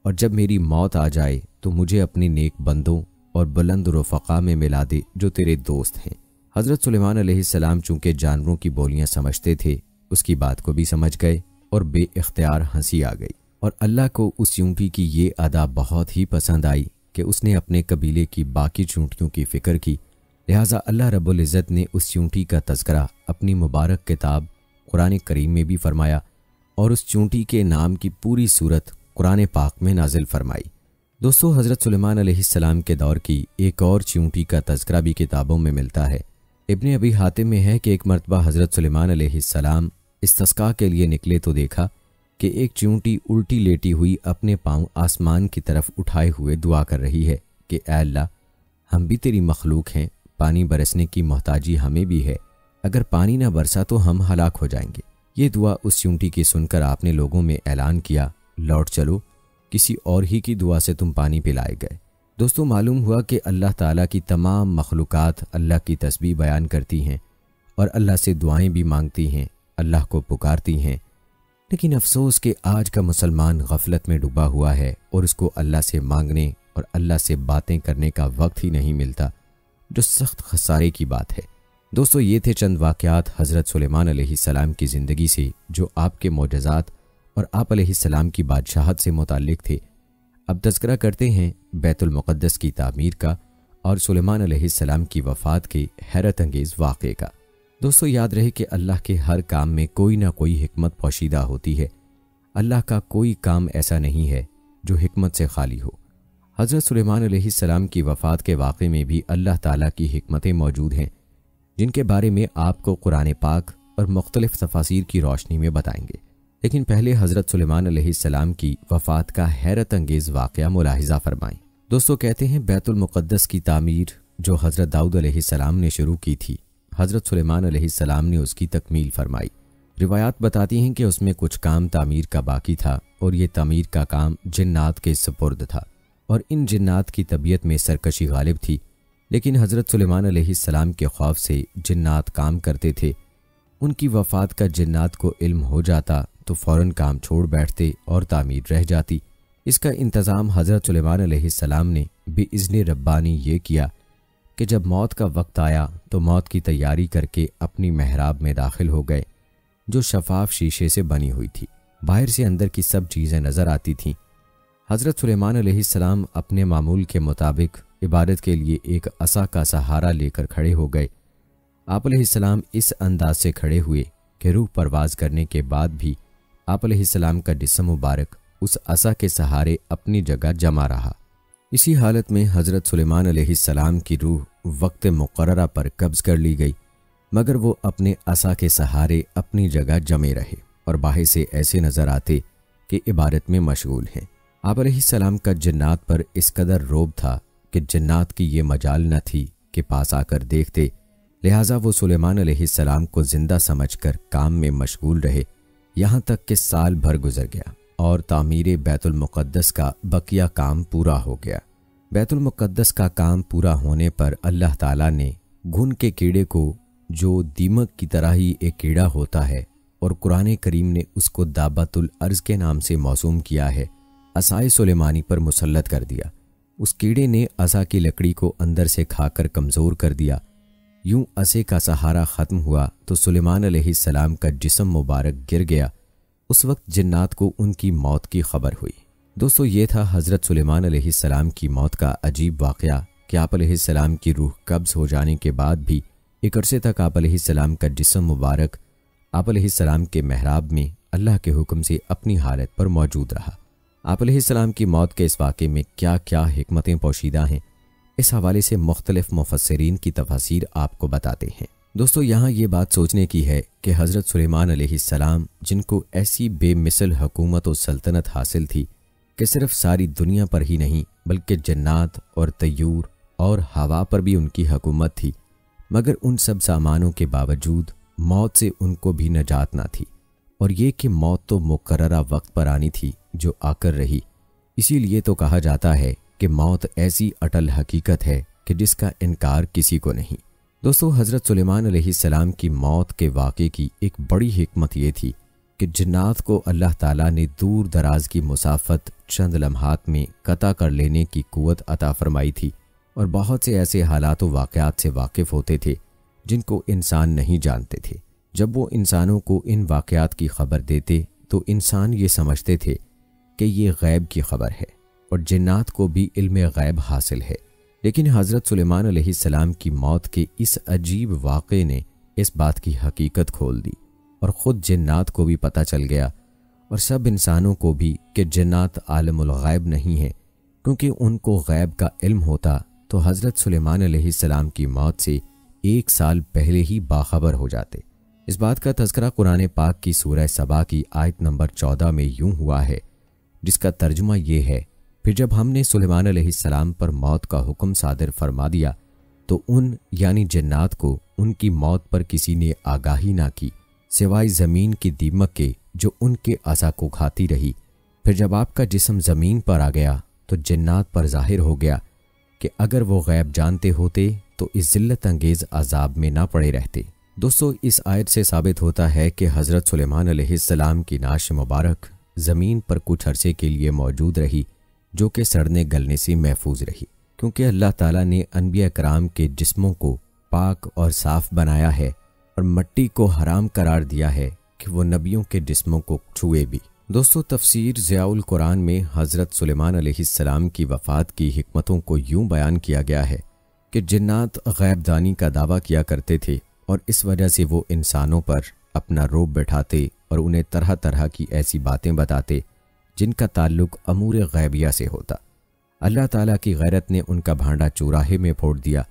और जब मेरी मौत आ जाए तो मुझे अपनी नेक बंदों और बुलंद रफ़क़ा में मिला दे जो तेरे दोस्त हैं। हज़रत सुलेमान अलैहिस्सलाम चूँकि जानवरों की बोलियां समझते थे, उसकी बात को भी समझ गए और बेइख्तियार हंसी आ गई। और अल्लाह को उस चूंटी की ये अदा बहुत ही पसंद आई कि उसने अपने कबीले की बाकी चूंटियों की फ़िक्र की। लिहाजा अल्लाह रब्बुल इज़्ज़त ने उस चूंटी का तज़किरा अपनी मुबारक किताब कुरान करीम में भी फरमाया और उस चूंटी के नाम की पूरी सूरत कुरान पाक में नाजिल फरमाई। दोस्तों, हज़रत सुलेमान अलैहिस्सलाम के दौर की एक और चूंटी का तज़किरा भी किताबों में मिलता है। इब्ने अबी हातिम में है कि एक मरतबा हज़रत सुलेमान अलैहिस्सलाम इस्तिस्का के लिए निकले तो देखा कि एक चूंटी उल्टी लेटी हुई अपने पाँव आसमान की तरफ उठाए हुए दुआ कर रही है कि ऐ अल्लाह, हम भी तेरी मखलूक हैं, पानी बरसने की मोहताजी हमें भी है, अगर पानी ना बरसा तो हम हलाक हो जाएंगे। ये दुआ उस चूंटी की सुनकर आपने लोगों में ऐलान किया, लौट चलो, किसी और ही की दुआ से तुम पानी पिलाए गए। दोस्तों, मालूम हुआ कि अल्लाह ताला की तमाम मखलूकात अल्लाह की तस्बीह बयान करती हैं और अल्लाह से दुआएं भी मांगती हैं, अल्लाह को पुकारती हैं। लेकिन अफसोस कि आज का मुसलमान गफलत में डूबा हुआ है और उसको अल्लाह से मांगने और अल्लाह से बातें करने का वक्त ही नहीं मिलता, जो सख्त खसारे की बात है। दोस्तों, ये थे चंद वाक़यात हज़रत सुलेमान अलैहिस्सलाम की ज़िंदगी से जो आपके मोजज़ात और आप अलैहिस्सलाम की बादशाहत से मुताल्लिक़ थे। अब तज़किरा करते हैं बैतुल मुक़द्दस की तामीर का और सुलेमान अलैहिस्सलाम की वफ़ात के हैरत अंगेज़ वाक़े का। दोस्तों, याद रहे कि अल्लाह के हर काम में कोई ना कोई हिकमत पोशीदा होती है। अल्लाह का कोई काम ऐसा नहीं है जो हिकमत से खाली हो। हज़रत सुलेमान अलैहिस्सलाम की वफ़ात के वाक़े में भी अल्लाह ताला की हिकमतें मौजूद हैं, जिनके बारे में आपको कुरान पाक और मुख्तलिफ़ तफासीर की रोशनी में बताएंगे। लेकिन पहले हज़रत सुलेमान अलैहिस्सलाम की वफ़ात का हैरत अंगेज़ वाक़या मुलाहिज़ा फरमाएं। दोस्तों, कहते हैं बैतुल मुक़द्दस की तामीर जो हज़रत दाऊद अलैहिस्सलाम ने शुरू की थी, हज़रत सुलेमान अलैहिस्सलाम ने उसकी तकमील फरमाई। रिवायात बताती हैं कि उसमें कुछ काम तामीर का बाकी था और ये तामीर का काम जिन्नात के सुपुर्द था और इन जिन्नात की तबीयत में सरकशी गालिब थी। लेकिन हज़रत सुलेमान अलैहिस्सलाम के खौफ से जिन्नात काम करते थे। उनकी वफ़ात का जिन्नात को इल्म हो जाता तो फ़ौरन काम छोड़ बैठते और तामीर रह जाती। इसका इंतज़ाम हज़रत सुलेमान अलैहिस्सलाम ने बिइज़्ने रब्बानी ये किया कि जब मौत का वक्त आया तो मौत की तैयारी करके अपनी महराब में दाखिल हो गए, जो शफाफ शीशे से बनी हुई थी। बाहर से अंदर की सब चीज़ें नज़र आती थीं। हज़रत सुलेमान अलैहिस्सलाम अपने मामूल के मुताबिक इबादत के लिए एक असा का सहारा लेकर खड़े हो गए। आप अलैहिस्सलाम इस अंदाज से खड़े हुए कि रूह परवाज करने के बाद भी आप अलैहिस्सलाम का जिस्म मुबारक उस असा के सहारे अपनी जगह जमा रहा इसी हालत में हज़रत सुलेमान अलैहिस्सलाम की रूह वक्त मुकर्ररा पर कब्ज़ कर ली गई, मगर वो अपने असा के सहारे अपनी जगह जमे रहे और बाहर से ऐसे नज़र आते कि इबादत में मशगूल हैं। आप अलैहिस्सलाम का जन्नात पर इस कदर रोब था कि जन्नात की ये मजाल न थी कि पास आकर देखते, लिहाजा वो सुलेमान अलैहिस्सलाम को जिंदा समझकर काम में मशगूल रहे, यहाँ तक कि साल भर गुजर गया और तामीर बैतुल मुक़द्दस का बकिया काम पूरा हो गया। बैतुल मुक़द्दस का काम पूरा होने पर अल्लाह ताला ने घुन के कीड़े को, जो दीमक की तरह ही एक कीड़ा होता है और कुरान करीम ने उसको दाबतुल अर्ज़ के नाम से मौसूम किया है, असाए सुलेमानी पर मुसल्लत कर दिया। उस कीड़े ने असा की लकड़ी को अंदर से खाकर कमज़ोर कर दिया। यूं असे का सहारा ख़त्म हुआ तो सुलेमान अलैहिस्सलाम का जिस्म मुबारक गिर गया। उस वक्त जिन्नात को उनकी मौत की खबर हुई। दोस्तों, ये था हज़रत सुलेमान अलैहिस्सलाम की मौत का अजीब वाक़या कि आप अलैहिस्सलाम की रूह कब्ज़ हो जाने के बाद भी एक अरसे तक आप अलैहिस्सलाम का जिस्म मुबारक आप अलैहिस्सलाम के महराब में अल्लाह के हुक्म से अपनी हालत पर मौजूद रहा। आप अलैहिस्सलाम की मौत के इस वाक़े में क्या क्या हिकमतें पोशीदा हैं, इस हवाले से मुख्तलिफ मुफस्सिरीन की तफसीर आपको बताते हैं। दोस्तों, यहाँ ये बात सोचने की है कि हज़रत सुलेमान अलैहिस्सलाम, जिनको ऐसी बेमिसल हुकूमत और सल्तनत हासिल थी कि सिर्फ सारी दुनिया पर ही नहीं बल्कि जन्नात और तय्यूर और हवा पर भी उनकी हुकूमत थी, मगर उन सब सामानों के बावजूद मौत से उनको भी नजात ना थी। और ये कि मौत तो मुकर्ररा वक्त पर आनी थी जो आकर रही। इसीलिए तो कहा जाता है कि मौत ऐसी अटल हकीकत है कि जिसका इनकार किसी को नहीं। दोस्तों, हज़रत सुलेमान अलैहिस्सलाम की मौत के वाक़े की एक बड़ी हिकमत ये थी कि जिन्नात को अल्लाह ताला ने दूर दराज की मुसाफत चंद लम्हात में कता कर लेने की कुव्वत अता फरमाई थी और बहुत से ऐसे हालात व वाक़यात से वाकिफ़ होते थे जिनको इंसान नहीं जानते थे। जब वो इंसानों को इन वाक़यात की खबर देते तो इंसान ये समझते थे कि ये गैब की खबर है और जिन्नात को भी इल्म गैब हासिल है। लेकिन हज़रत सुलेमान अलैहिस्सलाम की मौत के इस अजीब वाक़े ने इस बात की हकीकत खोल दी और ख़ुद जिन्नात को भी पता चल गया और सब इंसानों को भी कि जिन्नात आलमुल गैब नहीं है, क्योंकि उनको गैब का इल्म होता तो हज़रत सुलेमान अलैहिस्सलाम की मौत से 1 साल पहले ही बाखबर हो जाते। इस बात का तज़किरा कुरान पाक की सूरह सबा की आयत नंबर 14 में यूं हुआ है, जिसका तर्जुमा ये है, फिर जब हमने सुलेमान अलैहिस्सलाम पर मौत का हुक्म सादिर फरमा दिया तो उन यानी जिन्नात को उनकी मौत पर किसी ने आगाही ना की सिवाय ज़मीन की दीमक के जो उनके असा को खाती रही। फिर जब आपका जिस्म ज़मीन पर आ गया तो जिन्नात पर जाहिर हो गया कि अगर वो गैब जानते होते तो इस ज़िल्लत अंगेज़ अजाब में ना पड़े रहते। दोस्तों, इस आयत से साबित होता है कि हज़रत सुलेमान अलैहिस्सलाम की नाश मुबारक ज़मीन पर कुछ अरसे के लिए मौजूद रही, जो कि सड़ने गलने से महफूज रही, क्योंकि अल्लाह ताला ने अनबिया कराम के जिस्मों को पाक और साफ बनाया है और मिट्टी को हराम करार दिया है कि वो नबियों के जिस्मों को छुए भी। दोस्तों, तफसीर ज़ियाउल कुरान में हज़रत सुलेमान अलैहिस्सलाम की वफ़ात की हिकमतों को यूं बयान किया गया है कि जिन्नात गैबदानी का दावा किया करते थे और इस वजह से वो इंसानों पर अपना रोब बैठाते और उन्हें तरह तरह की ऐसी बातें बताते जिनका ताल्लुक अमूर गैबिया से होता। अल्लाह ताला की गैरत ने उनका भांडा चौराहे में फोड़ दिया।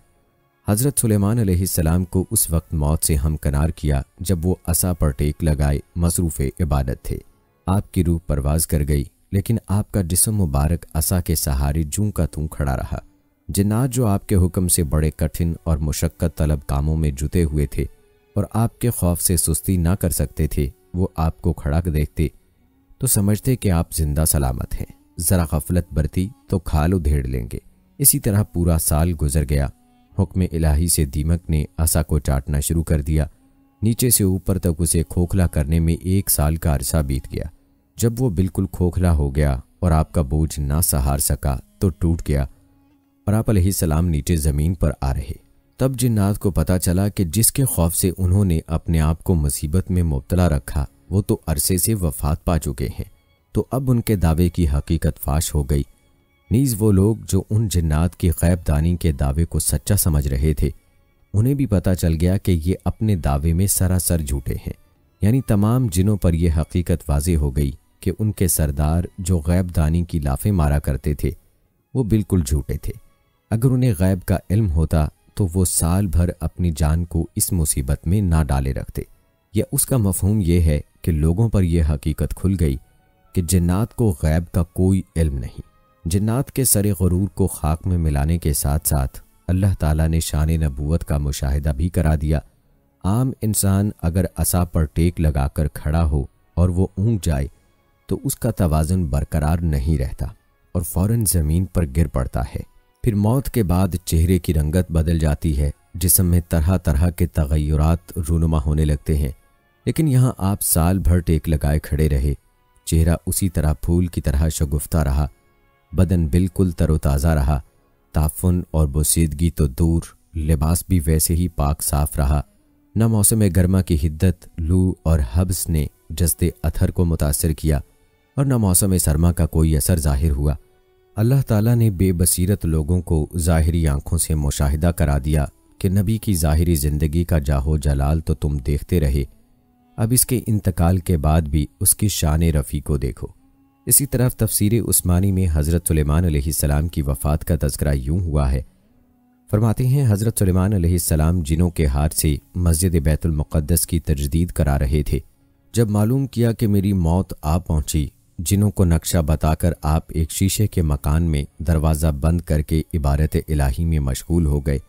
हज़रत सुलेमान अलैहिस्सलाम को उस वक्त मौत से हमकनार किया जब वो असा पर टेक लगाए मसरूफ़ इबादत थे। आपकी रूह परवाज़ कर गई, लेकिन आपका जिस्म मुबारक असा के सहारे जूं का तूं खड़ा रहा। जिन्नात जो आपके हुक्म से बड़े कठिन और मुशक्क़त तलब कामों में जुटे हुए थे और आपके खौफ से सुस्ती ना कर सकते थे, वो आपको खड़ा देखते तो समझते कि आप जिंदा सलामत हैं। ज़रा गफलत बरती तो खाल उधेड़ लेंगे। इसी तरह पूरा साल गुजर गया। हुक्म इलाही से दीमक ने असा को चाटना शुरू कर दिया। नीचे से ऊपर तक उसे खोखला करने में 1 साल का अरसा बीत गया। जब वो बिल्कुल खोखला हो गया और आपका बोझ ना सहार सका तो टूट गया और आप अलैहिस्सलाम नीचे ज़मीन पर आ रहे। तब जिन्नात को पता चला कि जिसके खौफ से उन्होंने अपने आप को मुसीबत में मुब्तला रखा वो तो अरसे से वफ़ात पा चुके हैं। तो अब उनके दावे की हकीकत फाश हो गई। नीज़ वो लोग जो उन जिन्नात की गैबदानी के दावे को सच्चा समझ रहे थे, उन्हें भी पता चल गया कि ये अपने दावे में सरासर झूठे हैं। यानी तमाम जिनों पर यह हकीकत वाज़ेह हो गई कि उनके सरदार जो गैबदानी की लाफें मारा करते थे, वो बिल्कुल झूठे थे। अगर उन्हें गैब का इल्म होता तो वो साल भर अपनी जान को इस मुसीबत में ना डाले रखते। या उसका मफहूम ये है कि लोगों पर यह हकीकत खुल गई कि जिन्नात को गैब का कोई इल्म नहीं। जिन्नात के सरे गुरूर को खाक में मिलाने के साथ साथ अल्लाह ताला ने शान नबूवत का मुशाहिदा भी करा दिया। आम इंसान अगर असा पर टेक लगाकर खड़ा हो और वो ऊँग जाए तो उसका तवाज़ुन बरकरार नहीं रहता और फौरन ज़मीन पर गिर पड़ता है। फिर मौत के बाद चेहरे की रंगत बदल जाती है, जिस्म में तरह तरह के तगय्युरात रूनुमा होने लगते हैं। लेकिन यहाँ आप साल भर टेक लगाए खड़े रहे, चेहरा उसी तरह फूल की तरह शगुफ्ता रहा, बदन बिल्कुल तरोताज़ा रहा, ताफुन और बोसीदगी तो दूर, लिबास भी वैसे ही पाक साफ रहा। न मौसम गर्मा की हिद्दत, लू और हब्स ने जस्ते अथर को मुतासर किया और न मौसम सरमा का कोई असर जाहिर हुआ। अल्लाह ताला ने बेबसीरत लोगों को ज़ाहिरी आंखों से मुशाहिदा करा दिया कि नबी की ज़ाहिरी ज़िंदगी का जाहो जलाल तो तुम देखते रहे, अब इसके इंतकाल के बाद भी उसकी शान रफ़ी को देखो। इसी तरफ तफसीर उस्मानी में हज़रत सुलेमान अलैहिस्सलाम की वफ़ात का तज़किरा यूँ हुआ है। फरमाते हैं हज़रत सुलेमान अलैहिस्सलाम जिनों के हाथ से मस्जिद बैतुल मुक़द्दस की तजदीद करा रहे थे। जब मालूम किया कि मेरी मौत आ पहुँची, जिनों को नक्शा बताकर आप एक शीशे के मकान में दरवाज़ा बंद करके इबारत इलाही में मशगूल हो गए।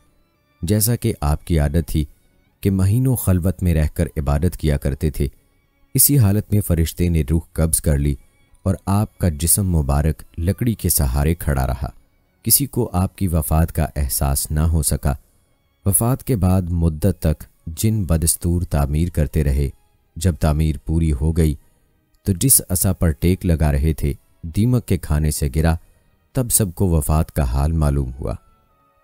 जैसा कि आपकी आदत थी कि महीनों खलवत में रहकर इबादत किया करते थे, इसी हालत में फ़रिश्ते ने रूह कब्ज़ कर ली और आपका जिस्म मुबारक लकड़ी के सहारे खड़ा रहा। किसी को आपकी वफ़ात का एहसास ना हो सका। वफ़ात के बाद मुद्दत तक जिन बदस्तूर तामीर करते रहे। जब तामीर पूरी हो गई तो जिस असा पर टेक लगा रहे थे दीमक के खाने से गिरा, तब सबको वफ़ात का हाल मालूम हुआ।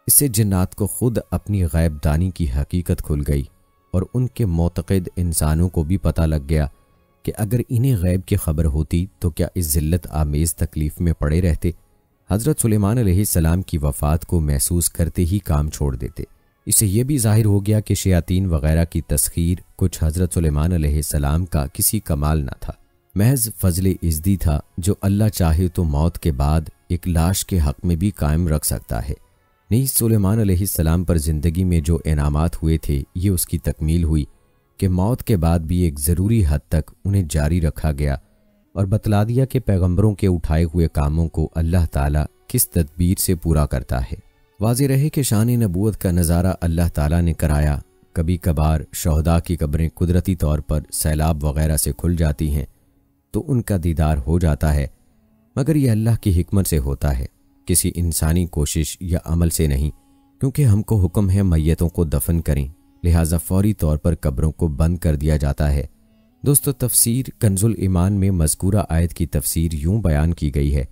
इससे जिन्नात को खुद अपनी गैबदानी की हकीकत खुल गई और उनके मोतक़िद इंसानों को भी पता लग गया कि अगर इन्हें गैब की खबर होती तो क्या इस ज़िल्लत आमेज़ तकलीफ़ में पड़े रहते। हज़रत सुलेमान अलैहिस्सलाम की वफ़ात को महसूस करते ही काम छोड़ देते। इससे यह भी ज़ाहिर हो गया कि शयातीन वग़ैरह की तस्खीर कुछ हज़रत सुलेमान अलैहिस्सलाम का किसी कमाल न था, महज फ़ज़ल इज़्दी था जो अल्लाह चाहे तो मौत के बाद एक लाश के हक़ में भी कायम रख सकता है। नहीं, सुलेमान अलैहिस्सलाम पर ज़िंदगी में जो इनामात हुए थे ये उसकी तकमील हुई कि मौत के बाद भी एक ज़रूरी हद तक उन्हें जारी रखा गया और बतला दिया कि पैगंबरों के उठाए हुए कामों को अल्लाह ताला किस तदबीर से पूरा करता है। वाज़ेह रहे कि शान नबूवत का नज़ारा अल्लाह ताला ने कराया। कभी कभार शहदा की कब्रें कुदरती तौर पर सैलाब वग़ैरह से खुल जाती हैं तो उनका दीदार हो जाता है, मगर यह अल्लाह की हिकमत से होता है, किसी इंसानी कोशिश या अमल से नहीं, क्योंकि हमको हुक्म है मैयतों को दफन करें, लिहाजा फौरी तौर पर कब्रों को बंद कर दिया जाता है। दोस्तों, तफसीर कंजुल ईमान में मज़कूरा आयत की तफसीर यूँ बयान की गई है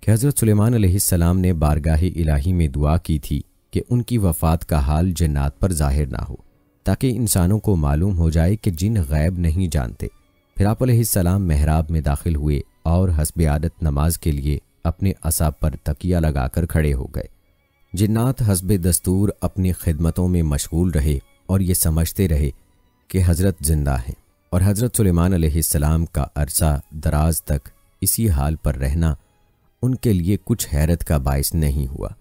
कि हज़रत सुलेमान अलैहिस्सलाम ने बारगाह इलाही में दुआ की थी कि उनकी वफ़ात का हाल जन्नात पर ज़ाहिर ना हो, ताकि इंसानों को मालूम हो जाए कि जिन गैब नहीं जानते। फिर आप अलैहिस्सलाम महराब में दाखिल हुए और हस्ब आदत नमाज के लिए अपने असाब पर तकिया लगाकर खड़े हो गए। जिन्नात हस्ब दस्तूर अपनी खिदमतों में मशगूल रहे और ये समझते रहे कि हज़रत जिंदा हैं, और हज़रत सुलेमान अलैहिस्सलाम का अरसा दराज तक इसी हाल पर रहना उनके लिए कुछ हैरत का बायस नहीं हुआ,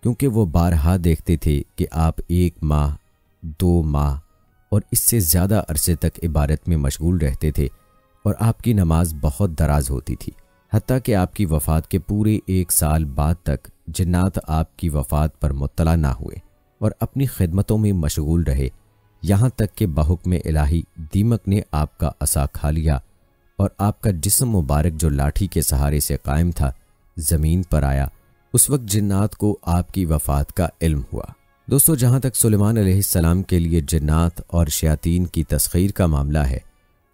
क्योंकि वो बारहा देखते थे कि आप 1 माह 2 माह और इससे ज़्यादा अरसे तक इबादत में मशगूल रहते थे और आपकी नमाज बहुत दराज होती थी। हत्ता कि आपकी वफ़ात के पूरे 1 साल बाद तक जिन्नात आपकी वफ़ात पर मुत्तला ना हुए और अपनी खिदमतों में मशगूल रहे, यहाँ तक कि बहुक्म इलाही दीमक ने आपका असा खा लिया और आपका जिस्म मुबारक जो लाठी के सहारे से कायम था ज़मीन पर आया। उस वक्त जिन्नात को आपकी वफ़ात का इल्म हुआ। दोस्तों, जहाँ तक सुलेमान अलैहिस्सलाम के लिए जिन्नात और शयातीन की तस्खीर का मामला है,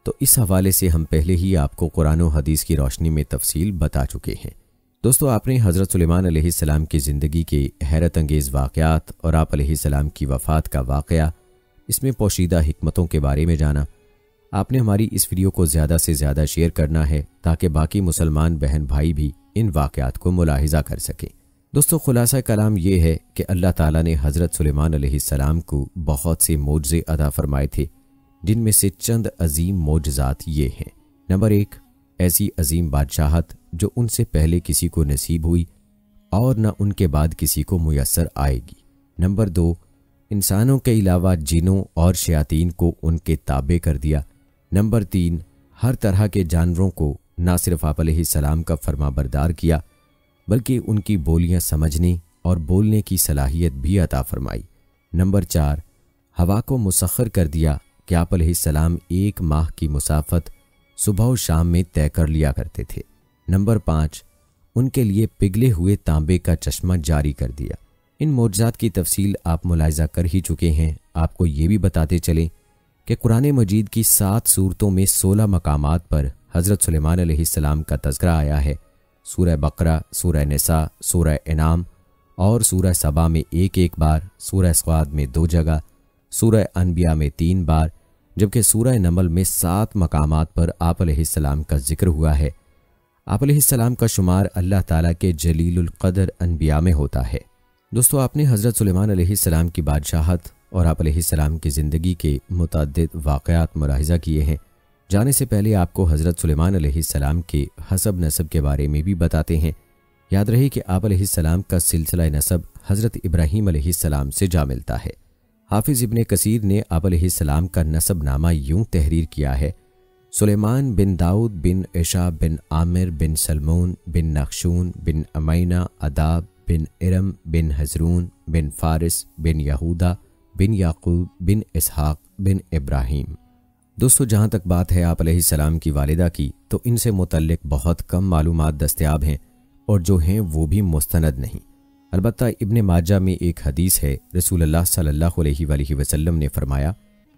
तो इस हवाले से हम पहले ही आपको कुरान और हदीस की रोशनी में तफसील बता चुके हैं। दोस्तों, आपने हज़रत सुलेमान अलैहिस्सलाम की ज़िंदगी के हैरत अंगेज़ वाक़यात और आप अलैहिस्सलाम की वफ़ात का वाक़या, इसमें पोशीदा हिकमतों के बारे में जाना। आपने हमारी इस वीडियो को ज़्यादा से ज़्यादा शेयर करना है ताकि बाकी मुसलमान बहन भाई भी इन वाक़यात को मुलाहिज़ा कर सकें। दोस्तों, खुलासा कलाम ये है कि अल्लाह ताला ने हज़रत सुलेमान अलैहिस्सलाम को बहुत से मोजज़े अता फरमाए थे, जिनमें से चंद अजीम मोजज़ात ये हैं। नंबर 1, ऐसी अजीम बादशाहत जो उनसे पहले किसी को नसीब हुई और न उनके बाद किसी को मुयस्सर आएगी। नंबर 2, इंसानों के अलावा जिनों और शयातीन को उनके ताबे कर दिया। नंबर 3, हर तरह के जानवरों को ना सिर्फ आप अलैहिस्सलाम का फरमाबरदार किया बल्कि उनकी बोलियां समझने और बोलने की सलाहियत भी अता फरमाई। नंबर 4, हवा को मुसख्खर कर दिया कि आप अलैहिस्सलाम 1 माह की मुसाफत सुबह और शाम में तय कर लिया करते थे। नंबर 5, उनके लिए पिघले हुए तांबे का चश्मा जारी कर दिया। इन मौजज़ात की तफसील आप मुलाहिज़ा कर ही चुके हैं। आपको ये भी बताते चलें कि कुरान मजीद की 7 सूरतों में 16 मकामात पर हज़रत सुलेमान अलैहिस्सलाम का तज़किरा आया है। सूरह बकरा, सूरह निसा, सूरह इनाम और सूरह सबा में 1-1 बार, सूरह स्वाद में 2 जगह, सूरह अनबिया में 3 बार, जबकि सूरह नमल में 7 मकामात पर आप अलैहिस्सलाम का जिक्र हुआ है। आप अलैहिस्सलाम का शुमार अल्लाह ताला के जलीलुल क़द्र अनबिया में होता है। दोस्तों, आपने हज़रत सुलेमान अलैहिस्सलाम की बादशाहत और आप अलैहिस्सलाम की ज़िंदगी के मुतअद्दिद वाक़यात मुलाहिज़ा किए हैं। जाने से पहले आपको हज़रत सुलेमान अलैहिस्सलाम के हसब नसब के बारे में भी बताते हैं। याद रहे कि आप अलैहिस्सलाम का सिलसिला नसब हज़रत इब्राहीम अलैहिस्सलाम से जा मिलता है। हाफिज़ इब्ने कसीर ने आप अलैहिस्सलाम का नसबनामा यूं तहरीर किया है: सुलेमान बिन दाऊद बिन ईशा बिन आमिर बिन सलमून बिन नक्शून बिन अमैना अदाब बिन इरम बिन हजरून बिन फारिस बिन यहूदा बिन याकूब बिन इसहाक बिन इब्राहीम। दोस्तों, जहाँ तक बात है आप अलैहिस्सलाम की वालिदा की, तो इनसे मुतल्लिक बहुत कम मालूमात दस्तयाब हैं और जो हैं वो भी मुस्तनद नहीं। अलबत्ता इब्ने माजा में एक हदीस है, रसूलुल्लाह सल्लल्लाहु अलैहि वसल्लम ने फरमाया,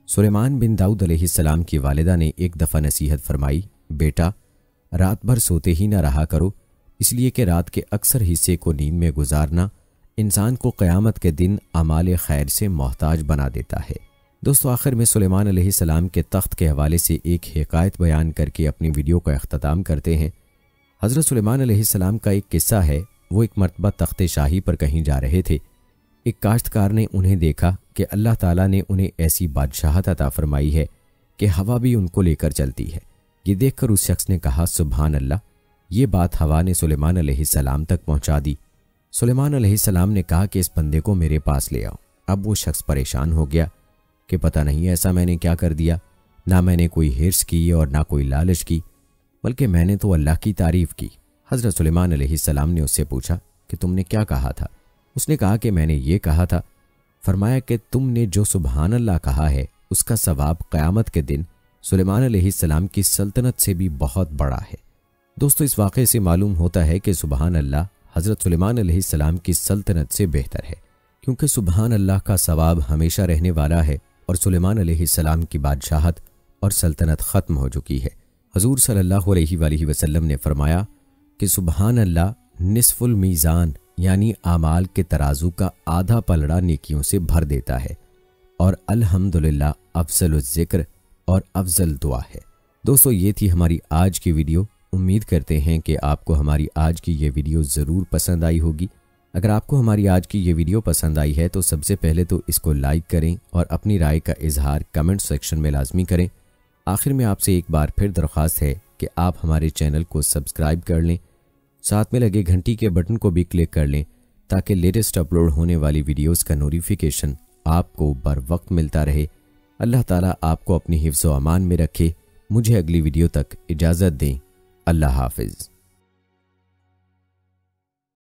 सुलेमान बिन दाऊद अलैहिस्सलाम की वालिदा ने एक दफ़ा नसीहत फरमाई, बेटा रात भर सोते ही ना रहा करो, इसलिए कि रात के अक्सर हिस्से को नींद में गुजारना इंसान को क़यामत के दिन अमाल खैर से मोहताज बना देता है। दोस्तों, आखिर में सुलेमान अलैहिस्सलाम के तख्त के हवाले से एक हिकायत बयान करके अपनी वीडियो का अख्ताम करते हैं। हज़रत सुलेमान अलैहिस्सलाम का एक किस्सा है। वो एक मरतबा तख्त शाही पर कहीं जा रहे थे। एक काश्तकार ने उन्हें देखा कि अल्लाह ताला ने उन्हें ऐसी बादशाहत अता फरमाई है कि हवा भी उनको लेकर चलती है। ये देखकर उस शख्स ने कहा, सुभान अल्लाह। ये बात हवा ने सुलेमान अलैहिस्सलाम तक पहुंचा दी। सुलेमान अलैहिस्सलाम ने कहा कि इस बंदे को मेरे पास ले आओ। अब वो शख्स परेशान हो गया कि पता नहीं ऐसा मैंने क्या कर दिया। ना मैंने कोई हिर्स की और ना कोई लालच की, बल्कि मैंने तो अल्लाह की तारीफ की। हज़रत सुलेमान अलैहिस्सलाम ने उससे पूछा कि तुमने क्या कहा था? उसने कहा कि मैंने ये कहा था। फरमाया कि तुमने जो सुभान अल्लाह कहा है उसका सवाब क़यामत के दिन सुलेमान अलैहिस्सलाम की सल्तनत से भी बहुत बड़ा है। दोस्तों, इस वाक़े से मालूम होता है कि सुभान अल्लाह हज़रत सुलेमान अलैहिस्सलाम की सल्तनत से बेहतर है, क्योंकि सुभान अल्लाह का सवाब हमेशा रहने वाला है और सुलेमान अलैहिस्सलाम की बादशाहत और सल्तनत ख़त्म हो चुकी है। हजूर सल्लल्लाहु अलैहि वसल्लम ने फरमाया कि सुभान अल्लाह निस्फुल मीज़ान यानी आमाल के तराजू का आधा पलड़ा नेकियों से भर देता है और अल्हम्दुलिल्लाह अफजल ज़िक्र और अफजल दुआ है। दोस्तों, ये थी हमारी आज की वीडियो। उम्मीद करते हैं कि आपको हमारी आज की ये वीडियो ज़रूर पसंद आई होगी। अगर आपको हमारी आज की ये वीडियो पसंद आई है तो सबसे पहले तो इसको लाइक करें और अपनी राय का इजहार कमेंट सेक्शन में लाजमी करें। आखिर में आपसे एक बार फिर दरख्वास्त है कि आप हमारे चैनल को सब्सक्राइब कर लें, साथ में लगे घंटी के बटन को भी क्लिक कर लें ताकि लेटेस्ट अपलोड होने वाली वीडियोस का नोटिफिकेशन आपको बर वक्त मिलता रहे। अल्लाह ताला आपको अपनी हिफ्ज़ व अमान में रखे। मुझे अगली वीडियो तक इजाज़त दें। अल्लाह हाफिज़।